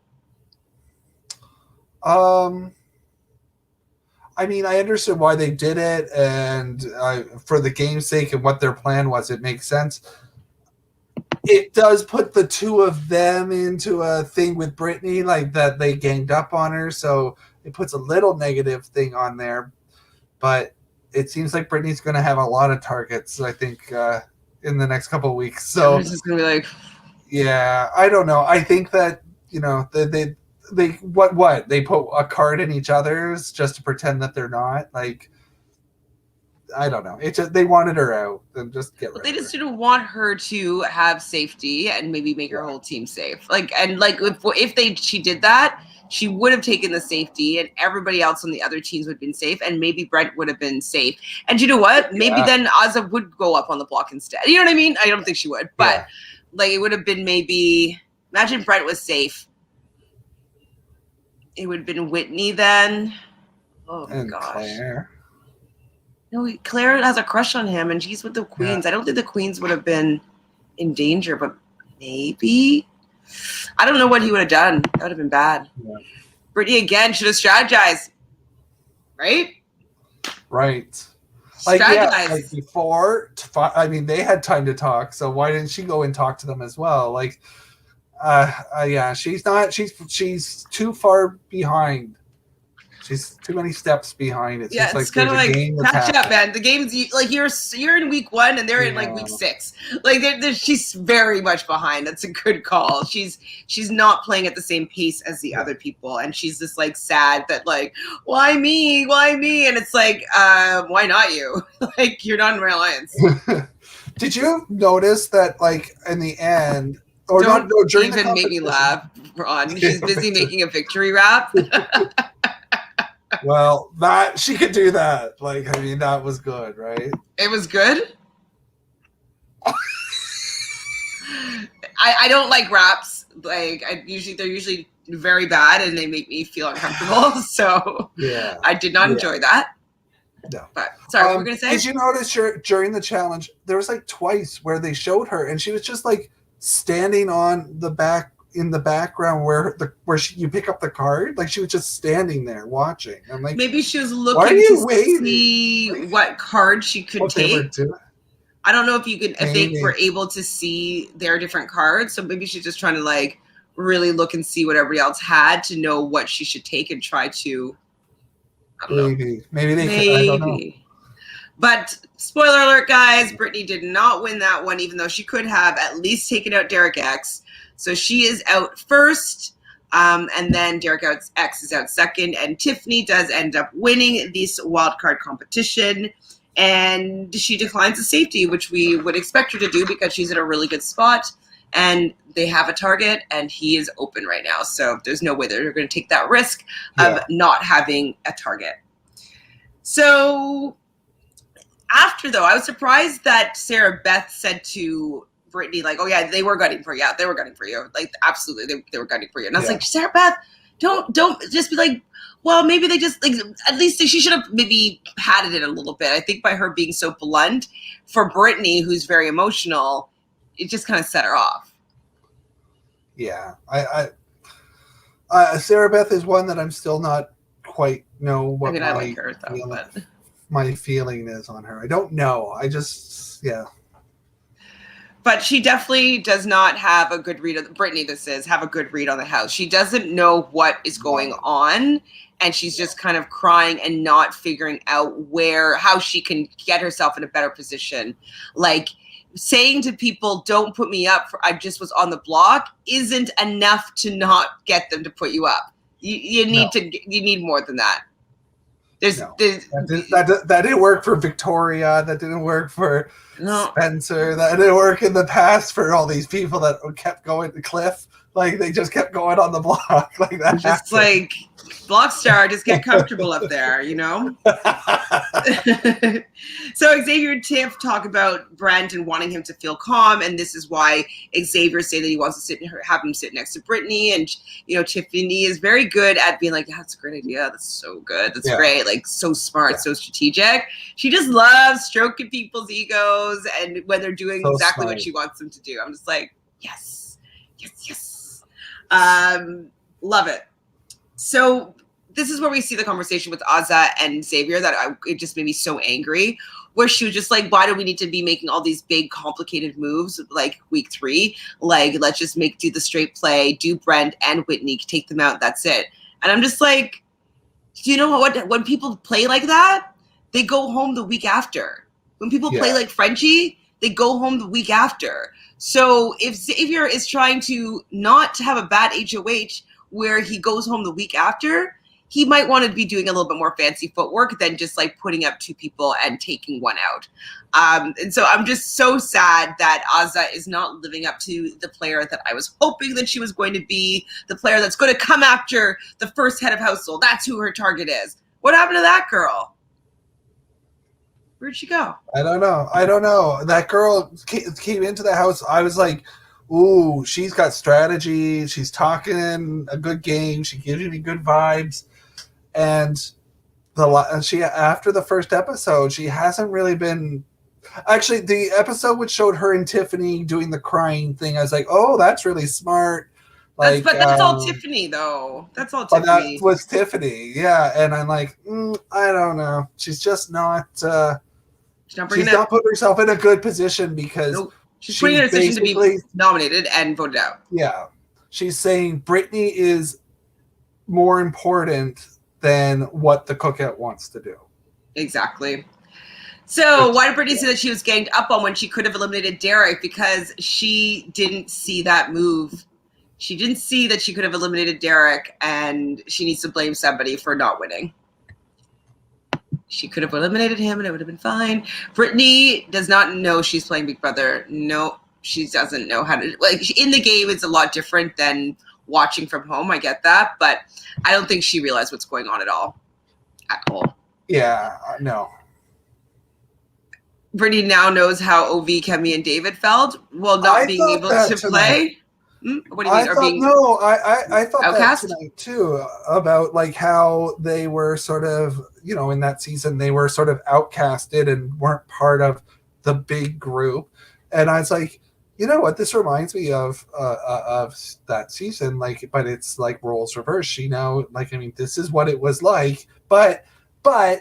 I mean, I understood why they did it, and for the game's sake and what their plan was, it makes sense. It does put the two of them into a thing with Brittany, like that they ganged up on her, so it puts a little negative thing on there. But it seems like Brittany's going to have a lot of targets, I think, in the next couple of weeks. So it's just going to be like, yeah, I don't know. I think that they what they put a card in each other's just to pretend that they're not, like, I don't know. It's just, they wanted her out and just get rid of her. They just didn't want her to have safety and maybe make her whole team safe. Like, and like if she did that, she would have taken the safety and everybody else on the other teams would have been safe, and maybe Brent would have been safe. And you know what? Maybe then Azza would go up on the block instead. You know what I mean? I don't think she would, but like it would have been maybe, imagine Brent was safe. It would have been Whitney then. Oh my gosh. Claire. No, Claire has a crush on him, and she's with the Queens. I don't think the Queens would have been in danger, but maybe. I don't know what he would have done. That would have been bad. Yeah. Brittany, again, should have strategized. Right? Right. Like before, I mean, they had time to talk, so why didn't she go and talk to them as well? Like, she's too far behind. She's too many steps behind. It's just it's kind of like catch up, man. The game's like you're in week 1 and they're in like week 6. Like she's very much behind. That's a good call. She's not playing at the same pace as the other people, and she's just like sad that like why me? And it's like why not you? Like you're not in my alliance. Did you notice that like in the end? Or don't during even make me laugh, Ron. She's busy making a victory rap. Well, that she could do that. Like, I mean, that was good, right? It was good. I don't like raps. Like, they're usually very bad and they make me feel uncomfortable. So I did not enjoy that. No. But sorry, what were you gonna say? Did you notice during the challenge there was like twice where they showed her and she was just like standing on the back in the background where you pick up the card, like she was just standing there watching. I'm like, maybe she was looking to see what card she could take. I don't know if you could. If they were able to see their different cards, so maybe she's just trying to like really look and see what everybody else had to know what she should take and try to. I don't know. Maybe they could. I don't know. But spoiler alert, guys, Brittany did not win that one, even though she could have at least taken out Derek X. So she is out first, and then Derek X is out second, and Tiffany does end up winning this wildcard competition, and she declines the safety, which we would expect her to do because she's in a really good spot, and they have a target, and he is open right now. So there's no way they're going to take that risk of not having a target. So after, though, I was surprised that Sarah Beth said to Brittany, like, oh yeah, they were gunning for you. Yeah, they were gunning for you. Like, absolutely, they were gunning for you. And I was like, Sarah Beth, don't just be like, well, maybe they just like, at least she should have maybe padded it a little bit. I think by her being so blunt, for Brittany, who's very emotional, it just kind of set her off. Yeah, Sarah Beth is one that I'm still not quite know what I like her, though, but my feeling is on her. I don't know. I just, But she definitely does not have a good read of Brittany. Have a good read on the house. She doesn't know what is going on, and she's just kind of crying and not figuring out how she can get herself in a better position. Like saying to people, "Don't put me up for I just was on the block," isn't enough to not get them to put you up. You need more than that. That didn't work for Victoria. That didn't work for Spencer. That didn't work in the past for all these people that kept going to Cliff. Like they just kept going on the block like that. Just like Blockstar, just get comfortable up there, you know? So Xavier and Tiff talk about Brent and wanting him to feel calm, and this is why Xavier said that he wants to have him sit next to Brittany, and Tiffany is very good at being like, that's a great idea, that's so good, that's great, like so smart, so strategic. She just loves stroking people's egos, and when they're doing exactly what she wants them to do. I'm just like, yes. Love it. So this is where we see the conversation with Azah and Xavier it just made me so angry, where she was just like, why do we need to be making all these big complicated moves like week 3? Like, let's just do the straight play, do Brent and Whitney, take them out, that's it. And I'm just like, do you know what? When people play like that, they go home the week after. When people play like Frenchie, they go home the week after. So if Xavier is trying to not have a bad HOH where he goes home the week after, he might want to be doing a little bit more fancy footwork than just like putting up 2 people and taking one out. And so I'm just so sad that Azah is not living up to the player that I was hoping that she was going to be, the player that's going to come after the first head of household. That's who her target is. What happened to that girl? Where'd she go? I don't know. That girl came into the house. I was like, ooh, she's got strategy. She's talking a good game. She gives me good vibes. And she after the first episode, she hasn't really been. Actually, the episode which showed her and Tiffany doing the crying thing, I was like, oh, that's really smart. Like, but that's all Tiffany, though. That's all Tiffany. That was Tiffany, yeah. And I'm like, I don't know. She's just not. She's not putting herself in a good position because she's putting her in a position to be nominated and voted out. Yeah, she's saying Brittany is more important than what the cookout wants to do. Exactly. So why did Brittany say that she was ganged up on when she could have eliminated Derek? Because she didn't see that move. She didn't see that she could have eliminated Derek, and she needs to blame somebody for not winning. She could have eliminated him and it would have been fine. Brittany does not know she's playing Big Brother. No, she doesn't know how to. Like, in the game, it's a lot different than watching from home. I get that. But I don't think she realized what's going on at all. Yeah, no. Brittany now knows how OV, Kemi, and David felt while not being able to play. What do you mean? I thought outcast? that tonight too, about like how they were sort of, in that season they were sort of outcasted and weren't part of the big group. And I was like, you know what, this reminds me of that season, like, but it's like roles reversed. She now, like, I mean, this is what it was like, but I'm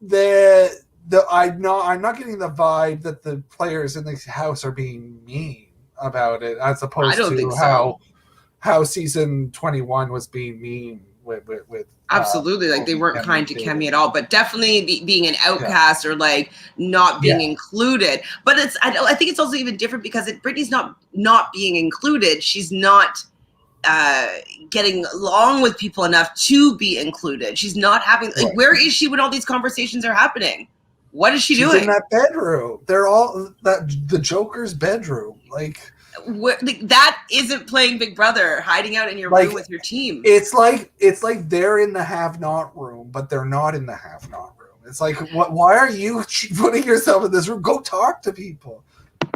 not getting the vibe that the players in this house are being mean about it, as opposed to how season 21 was being mean with absolutely, like they weren't kind to Kemi at all, but definitely being an outcast or like not being included. But I think it's also even different because Brittany's not being included. She's not getting along with people enough to be included. She's not having where is she when all these conversations are happening? What is she doing? She's in that bedroom. They're all the Joker's bedroom. Like, that isn't playing Big Brother, hiding out in your room with your team. It's like they're in the have-not room, but they're not in the have-not room. It's like, why are you putting yourself in this room? Go talk to people.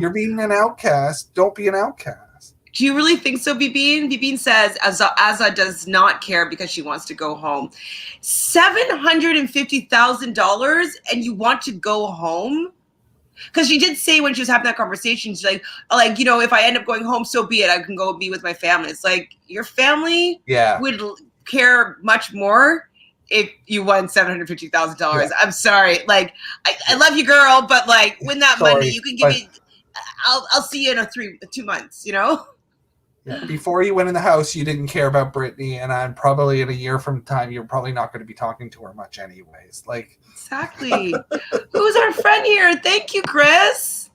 You're being an outcast. Don't be an outcast. Do you really think so, Bibine? Bibine says Azah does not care because she wants to go home. $750,000 and you want to go home? Because she did say when she was having that conversation, she's like, if I end up going home, so be it. I can go be with my family. It's like, your family would care much more if you won $750,000. I'm sorry. Like, I love you, girl, but like, win that money. You can give me I'll see you in 2 months, you know? Yeah, before you went in the house, you didn't care about Brittany, and I'm probably in a year from time, you're probably not going to be talking to her much anyways. Like, exactly. Who's our friend here? Thank you, Chris.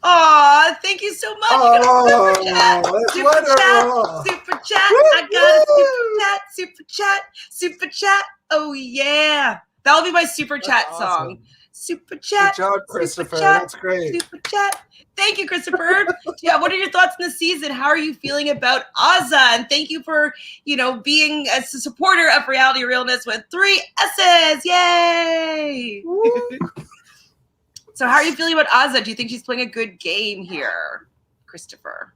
Aw, thank you so much. oh, super chat, super chat. I got a super chat. Oh yeah, that'll be my super chat That's song. awesome. Super chat. Good job, Christopher. Super chat, that's great. Super chat. Thank you, Christopher. Yeah, what are your thoughts on the season? How are you feeling about Azza? And thank you for, being a supporter of Reality Realness with 3 S's. Yay! So how are you feeling about Azza? Do you think she's playing a good game here, Christopher?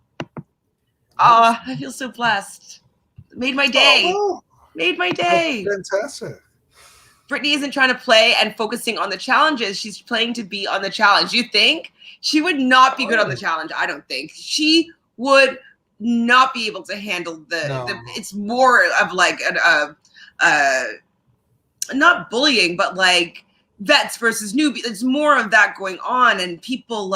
Oh, I feel so blessed. Made my day. Made my day. Fantastic. Brittany isn't trying to play and focusing on the challenges. She's playing to be on the challenge. You think? She would not be good on the challenge, I don't think. She would not be able to handle the it's more of like not bullying, but like vets versus newbies. It's more of that going on, and people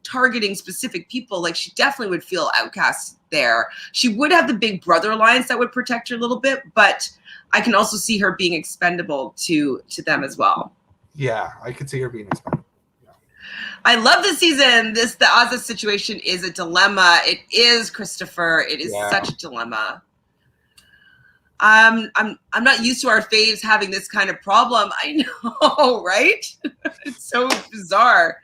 targeting specific people. Like, she definitely would feel outcast there. She would have the big brother alliance that would protect her a little bit, but I can also see her being expendable to them as well. Yeah, I could see her being expendable. Yeah. I love this season. The Azza situation is a dilemma. It is, Christopher. It is such a dilemma. I'm not used to our faves having this kind of problem. I know, right? It's so bizarre.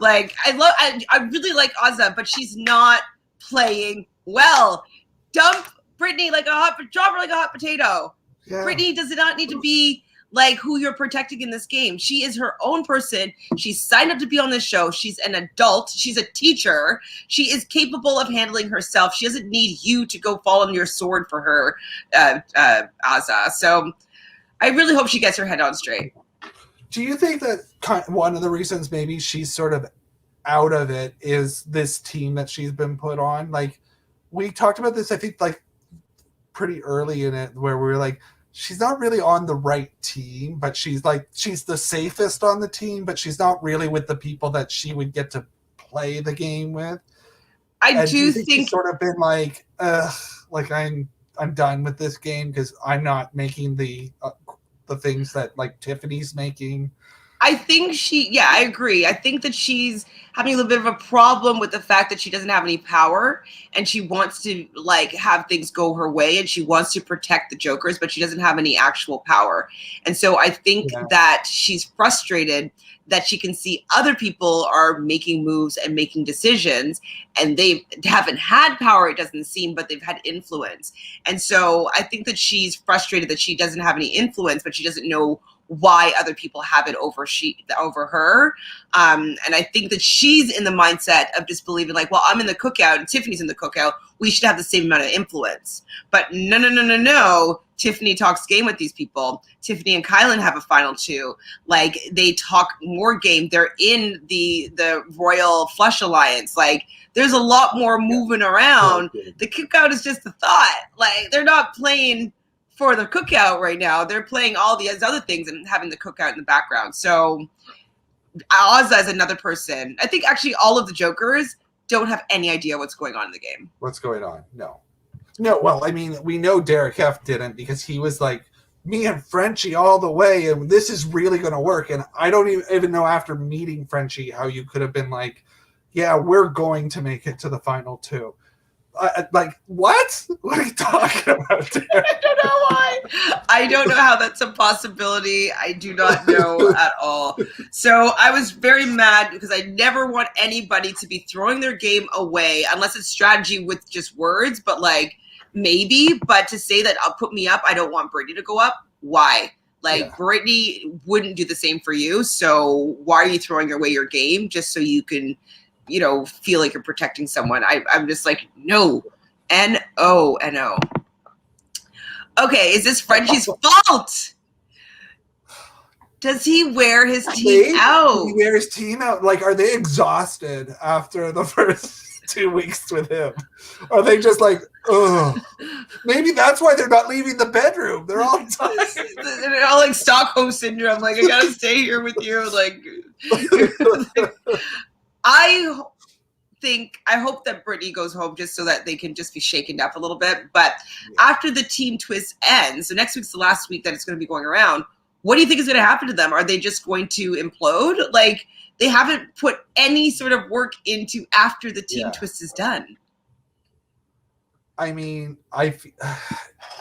Like, I really like Azza, but she's not playing well. Dump Brittany drop her like a hot potato. Yeah. Brittany does not need to be like who you're protecting in this game. She is her own person. She's signed up to be on this show. She's an adult. She's a teacher. She is capable of handling herself. She doesn't need you to go fall on your sword for her, Azza. So I really hope she gets her head on straight. Do you think that one of the reasons maybe she's sort of out of it is this team that she's been put on? Like, we talked about this, I think, like, pretty early in it, where we were like, she's not really on the right team, but she's the safest on the team, but she's not really with the people that she would get to play the game with. I do think she's sort of been like, I'm done with this game because I'm not making the things that like Tiffany's making. I think I agree. I think that she's having a little bit of a problem with the fact that she doesn't have any power, and she wants to like have things go her way, and she wants to protect the Jokers, but she doesn't have any actual power. And so I think that she's frustrated that she can see other people are making moves and making decisions, and they haven't had power, it doesn't seem, but they've had influence. And so I think that she's frustrated that she doesn't have any influence, but she doesn't know why other people have it over her. And I think that she's in the mindset of just believing like, well, I'm in the cookout and Tiffany's in the cookout. We should have the same amount of influence. But no. Tiffany talks game with these people. Tiffany and Kylan have a final 2. Like, they talk more game. They're in the Royal Flush Alliance. Like, there's a lot more moving around. The cookout is just a thought. Like, they're not playing for the cookout right now. They're playing all these other things and having the cookout in the background. So Azza is another person. I think actually all of the Jokers don't have any idea what's going on in the game. What's going on? No. Well, I mean, we know Derek F didn't, because he was like, me and Frenchie all the way, and this is really going to work. And I don't even know after meeting Frenchie how you could have been like, yeah, we're going to make it to the final 2. Like, what? What are you talking about, Derek? I don't know why. I don't know how that's a possibility. I do not know at all. So I was very mad because I never want anybody to be throwing their game away unless it's strategy with just words, but like, maybe. But to say that I'll put me up, I don't want Brittany to go up. Why? Like, Brittany wouldn't do the same for you. So why are you throwing away your game just so you can, feel like you're protecting someone? I'm just like, no. N-O. Okay, is this Frenchie's fault? Does he wear his team out? He wears his team out. Like, are they exhausted after the first 2 weeks with him? Are they just like, ugh? Maybe that's why they're not leaving the bedroom. They're all tired. They're all like Stockholm syndrome. Like, I gotta stay here with you. Like, I hope that Brittany goes home just so that they can just be shaken up a little bit. But after the team twist ends, so next week's the last week that it's going to be going around, what do you think is going to happen to them? Are they just going to implode? Like, they haven't put any sort of work into after the team twist is done. I mean,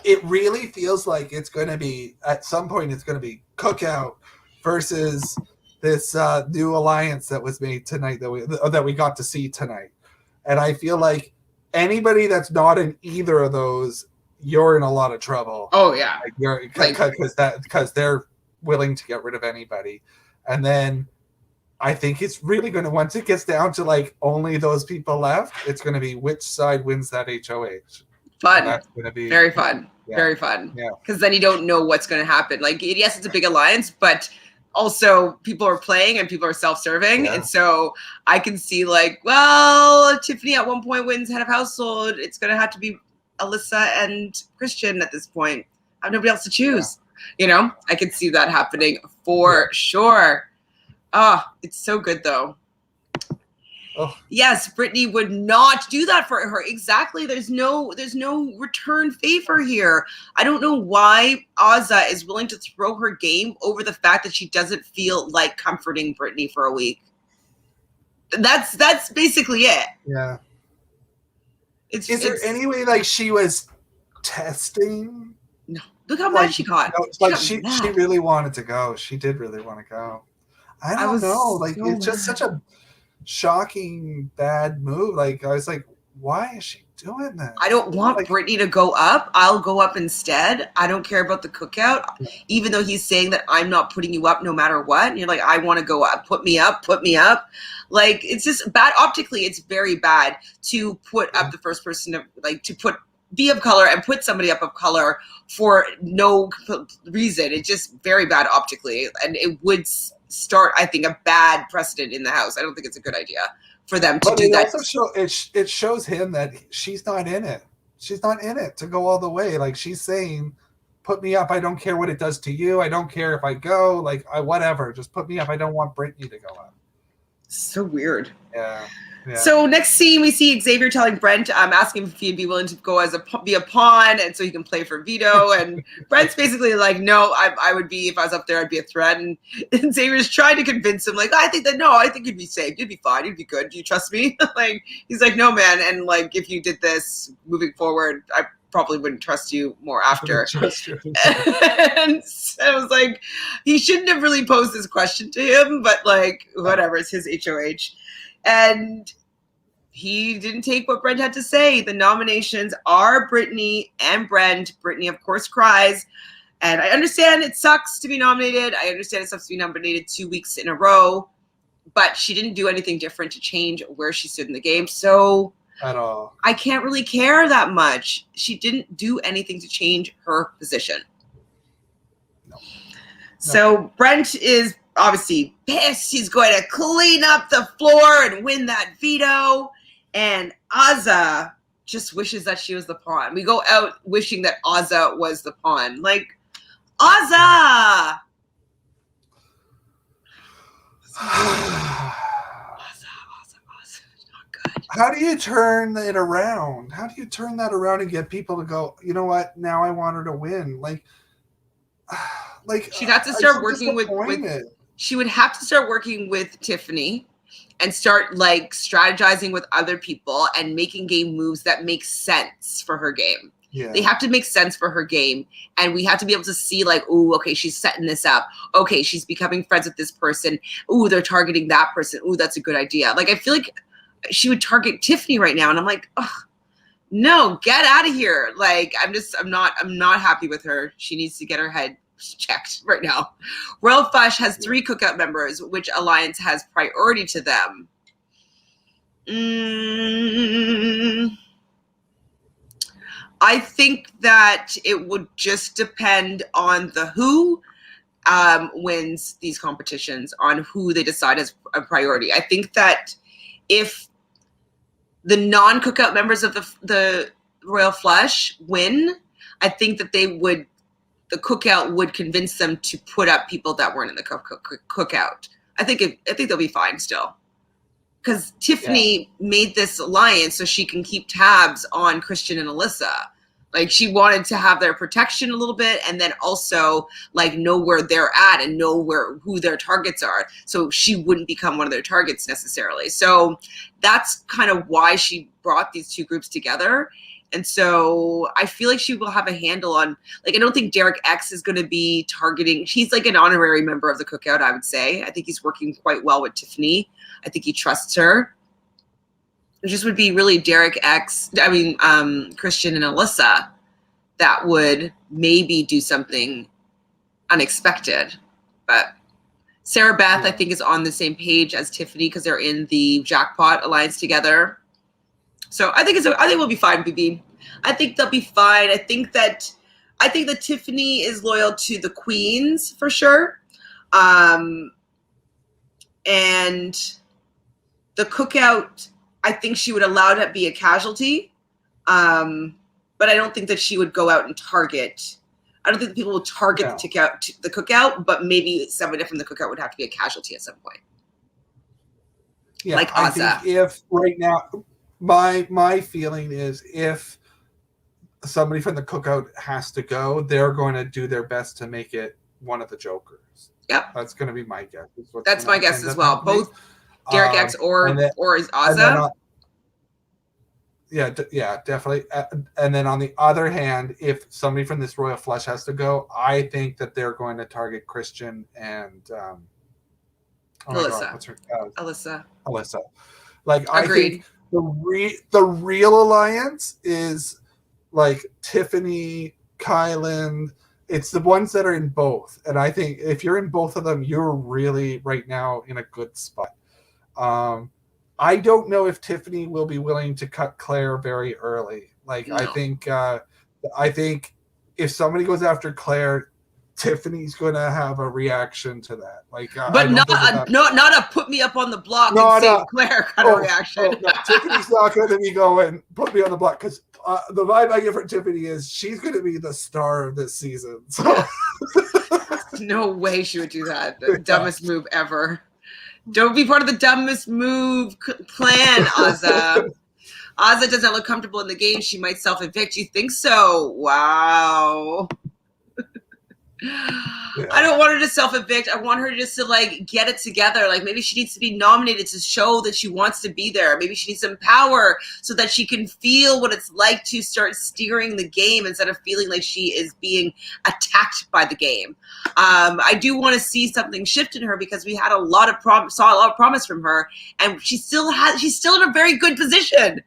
it really feels like it's going to be, at some point, it's going to be Cookout versus this new alliance that was made tonight that we got to see tonight. And I feel like anybody that's not in either of those, you're in a lot of trouble. Oh yeah, because they're willing to get rid of anybody. And then I think it's really going to, once it gets down to like only those people left, it's going to be which side wins that HOH. Fun. That's going to be very fun. Yeah. Very fun. Yeah. Because then you don't know what's going to happen. Like, yes, it's a big alliance, but also people are playing and people are self-serving. Yeah. And so I can see like, well, Tiffany at one point wins head of household. It's going to have to be Alyssa and Christian at this point. I have nobody else to choose. You know, I can see that happening for sure. Oh, it's so good though. Oh. Yes, Brittany would not do that for her. Exactly. There's no return favor here. I don't know why Azah is willing to throw her game over the fact that she doesn't feel like comforting Brittany for a week. That's basically it. Yeah. Is there any way like she was testing? No. Look how mad she got. No, she really wanted to go. She did really want to go. I don't know. Like, so it's just such a shocking bad move. Like, I was like, why is she doing that? I don't want Brittany to go up. I'll go up instead. I don't care about the Cookout, even though he's saying that I'm not putting you up no matter what. And you're like, I want to go up. Put me up. Put me up. Like, it's just bad. Optically, it's very bad to put up the first person to be of color and put somebody up of color for no reason. It's just very bad optically. And it would start, I think, a bad precedent in the house. I don't think it's a good idea for them to do that. It shows him that she's not in it. She's not in it to go all the way. Like, she's saying, put me up. I don't care what it does to you. I don't care if I go. Like, whatever. Just put me up. I don't want Brittany to go up. So weird. Yeah. Yeah. So next scene, we see Xavier telling Brent, asking if he'd be willing to go be a pawn, and so he can play for Vito. And Brent's basically like, no, I would be, if I was up there, I'd be a threat. And Xavier's trying to convince him, like, I think you'd be safe. You'd be fine. You'd be good. Do you trust me? Like, he's like, no, man. And like, if you did this moving forward, I probably wouldn't trust you more after. And so I was like, he shouldn't have really posed this question to him, but like, whatever, it's his HOH. And he didn't take what Brent had to say. The nominations are Brittany and Brent. Brittany, of course, cries. And I understand it sucks to be nominated. I understand it sucks to be nominated 2 weeks in a row. But she didn't do anything different to change where she stood in the game. So at all, I can't really care that much. She didn't do anything to change her position. No. So Brent is obviously pissed. He's going to clean up the floor and win that veto. And Azah just wishes that she was the pawn. We go out wishing that Azah was the pawn. Like, Azah! Azah. Not good. How do you turn it around? How do you turn that around and get people to go, you know what, now I want her to win? Like she'd have to start working with she would have to start working with Tiffany and start like strategizing with other people and making game moves that make sense for her game. Yeah. They have to make sense for her game. And we have to be able to see like, ooh, okay, she's setting this up. Okay, she's becoming friends with this person. Ooh, they're targeting that person. Ooh, that's a good idea. Like, I feel like she would target Tiffany right now. And I'm like, oh, no, get out of here. Like, I'm not happy with her. She needs to get her head checked right now. Royal Flush has 3 Cookout members, which alliance has priority to them. I think that it would just depend on who wins these competitions, on who they decide as a priority. I think that if the non-Cookout members of the Royal Flush win, I think that the Cookout would convince them to put up people that weren't in the Cookout. I think they'll be fine still. because Tiffany made this alliance so she can keep tabs on Christian and Alyssa. Like, she wanted to have their protection a little bit, and then also like know where they're at and know who their targets are, so she wouldn't become one of their targets necessarily. So that's kind of why she brought these two groups together. And so I feel like she will have a handle on, like, I don't think Derek X is going to be targeting. He's like an honorary member of the Cookout, I would say. I think he's working quite well with Tiffany. I think he trusts her. It just would be really Derek X, Christian and Alyssa that would maybe do something unexpected. But Sarah Beth, I think, is on the same page as Tiffany because they're in the Jackpot Alliance together. So I think we'll be fine, BB. I think they'll be fine. I think that Tiffany is loyal to the queens for sure. And the Cookout, I think she would allow to be a casualty. But I don't think that she would go out and target. I don't think that people will target the Cookout, but maybe somebody from the Cookout would have to be a casualty at some point. Yeah, like I Azza. think if right now, my feeling is if somebody from the Cookout has to go, they're going to do their best to make it one of the Jokers. Yep, that's going to be my guess. That's my guess as well. Both Derek X or is Azza. Yeah, definitely. And then on the other hand, if somebody from this Royal Flush has to go, I think that they're going to target Christian and Alyssa. What's her? Alyssa. Like, Agreed. I think the real alliance is like Tiffany, Kylan. It's the ones that are in both. And I think if you're in both of them, you're really right now in a good spot. I don't know if Tiffany will be willing to cut Claire very early. Like, no. I think if somebody goes after Claire, Tiffany's going to have a reaction to that. Like, but not a put me up on the block and save Claire kind of reaction. No, Tiffany's not going to be going put me on the block, because the vibe I get from Tiffany is she's going to be the star of this season. So no way she would do that. The dumbest move ever. Don't be part of the dumbest move plan, Azza. Azza doesn't look comfortable in the game. She might self-evict. You think so? Wow. Yeah. I don't want her to self-evict. I want her just to like get it together. Like, maybe she needs to be nominated to show that she wants to be there. Maybe she needs some power so that she can feel what it's like to start steering the game instead of feeling like she is being attacked by the game. I do want to see something shift in her because we had saw a lot of promise from her, and she's still in a very good position.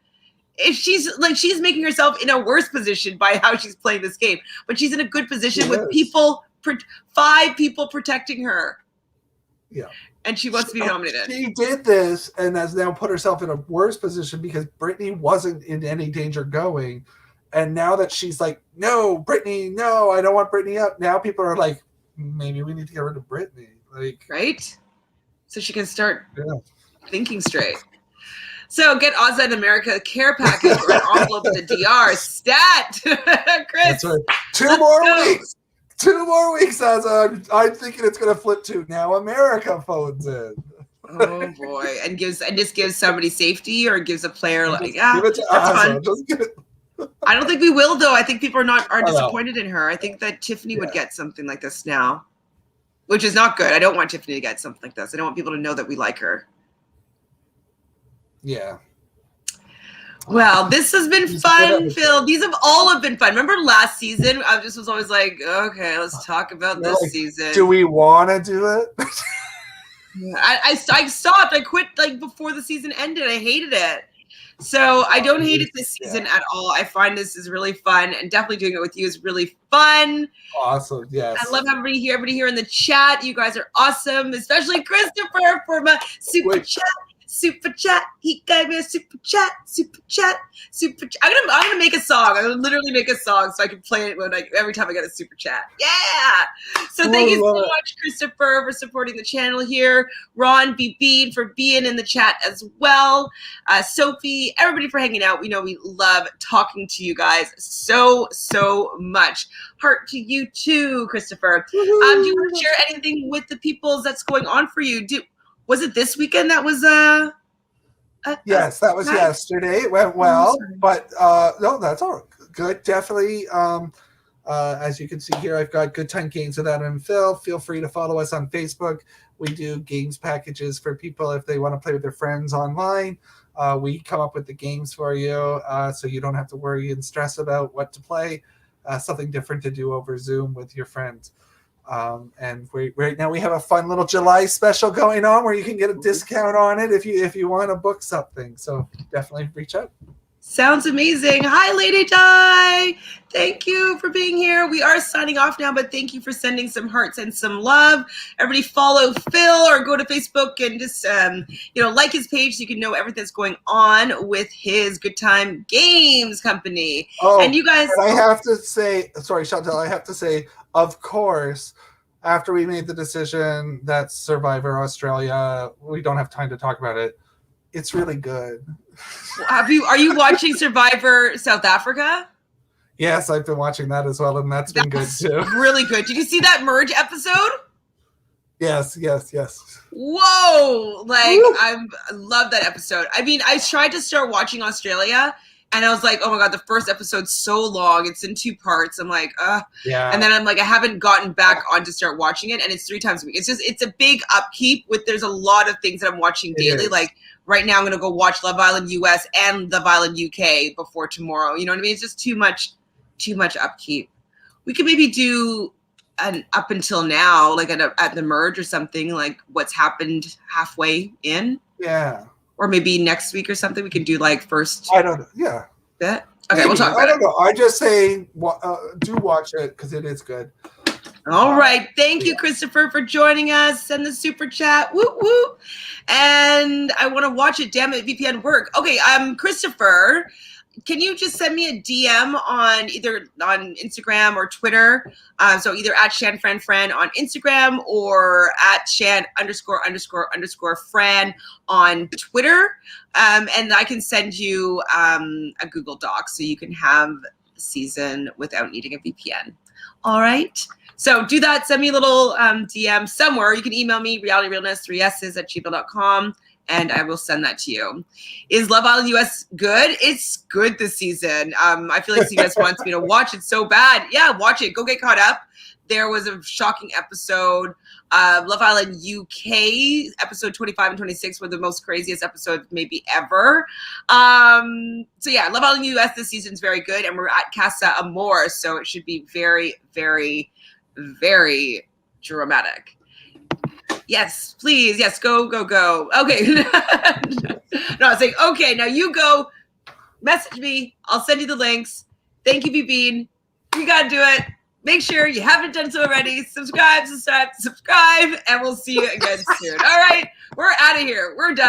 If she's making herself in a worse position by how she's playing this game, but she's in a good position with 5 people protecting her. Yeah. And she wants to be nominated. She did this and has now put herself in a worse position because Brittany wasn't in any danger going. And now that she's like, no, Brittany, no, I don't want Brittany up. Now people are like, maybe we need to get rid of Brittany. Like, right? So she can start thinking straight. So get Azza in America care package or an envelope to DR. Stat, Chris. That's right. 2 more weeks. 2 more weeks, Azza. I'm thinking it's going to flip to now America phones in. Oh boy, and just gives somebody safety or gives a player like give it to that's Azza. fun. Just give it. I don't think we will though. I think people are disappointed in her. I think that Tiffany would get something like this now, which is not good. I don't want Tiffany to get something like this. I don't want people to know that we like her. Yeah. Well, this has been fun, Phil. These have all been fun. Remember last season? I just was always like, okay, let's talk about this season. Do we want to do it? I stopped. I quit like before the season ended. I hated it. So I don't hate it this season at all. I find this is really fun, and definitely doing it with you is really fun. Awesome. Yes. I love everybody here in the chat. You guys are awesome, especially Christopher for my super chat. Super chat. He gave me a super chat. I'm gonna make a song. I'm gonna literally make a song so I can play it every time I get a super chat. Yeah. So thank you so much, Christopher, for supporting the channel here. Ron B. Bean for being in the chat as well. Sophie, everybody for hanging out. We know we love talking to you guys so much. Heart to you too, Christopher. Do you want to share anything with the peoples that's going on for you? Was it this weekend that was Yes, that was yesterday. It went well, but no, that's all good. Definitely. As you can see here, I've got Good Time Games with Adam and Phil. Feel free to follow us on Facebook. We do games packages for people if they want to play with their friends online. We come up with the games for you, so you don't have to worry and stress about what to play. Something different to do over Zoom with your friends. And right now we have a fun little July special going on where you can get a discount on it if you want to book something. So definitely reach out. Sounds amazing. Hi, Lady Di. Thank you for being here. We are signing off now, but thank you for sending some hearts and some love. Everybody follow Phil or go to Facebook and just, like his page so you can know everything that's going on with his Good Time Games company. Oh, and you guys. I have to say, sorry, Chantele, I have to say, of course, after we made the decision that Survivor Australia, we don't have time to talk about it. It's really good. Are you watching Survivor South Africa? Yes, I've been watching that as well, and that's been good too. Really good. Did you see that merge episode? Yes. Whoa! I love that episode. I mean, I tried to start watching Australia, and I was like, oh my god, the first episode's so long. It's in 2 parts. I'm like, yeah. And then I'm like, I haven't gotten back on to start watching it, and it's 3 times a week. It's a big upkeep. There's a lot of things that I'm watching daily. Like right now, I'm gonna go watch Love Island US and Love Island UK before tomorrow. You know what I mean? It's just too much upkeep. We could maybe do an up until now, like at the merge or something, like what's happened halfway in. Yeah. Or maybe next week or something, we can do like first. I don't know. Yeah. Bit? Okay, maybe. We'll talk about it. I don't know. I just say do watch it because it is good. All right. Thank you, Christopher, for joining us. Send the super chat. Woo woo. And I want to watch it. Damn it, VPN work. Okay, Christopher. Can you just send me a DM on either on Instagram or Twitter? So either at ShanFranFran on Instagram or at Shan___Fran on Twitter. And I can send you a Google Doc so you can have the season without needing a VPN. All right. So do that. Send me a little DM somewhere. You can email me, realityrealness3s's@gmail.com. And I will send that to you. Is Love Island US good? It's good this season. I feel like CBS wants me to watch it so bad. Yeah, watch it. Go get caught up. There was a shocking episode. Love Island UK, episode 25 and 26 were the most craziest episodes maybe ever. So yeah, Love Island US this season is very good. And we're at Casa Amor, so it should be very, very, very dramatic. Yes, please. Yes, go. Okay. No, I was saying, okay, now you go message me. I'll send you the links. Thank you, Bean. You got to do it. Make sure you haven't done so already. Subscribe, and we'll see you again soon. All right, we're out of here. We're done.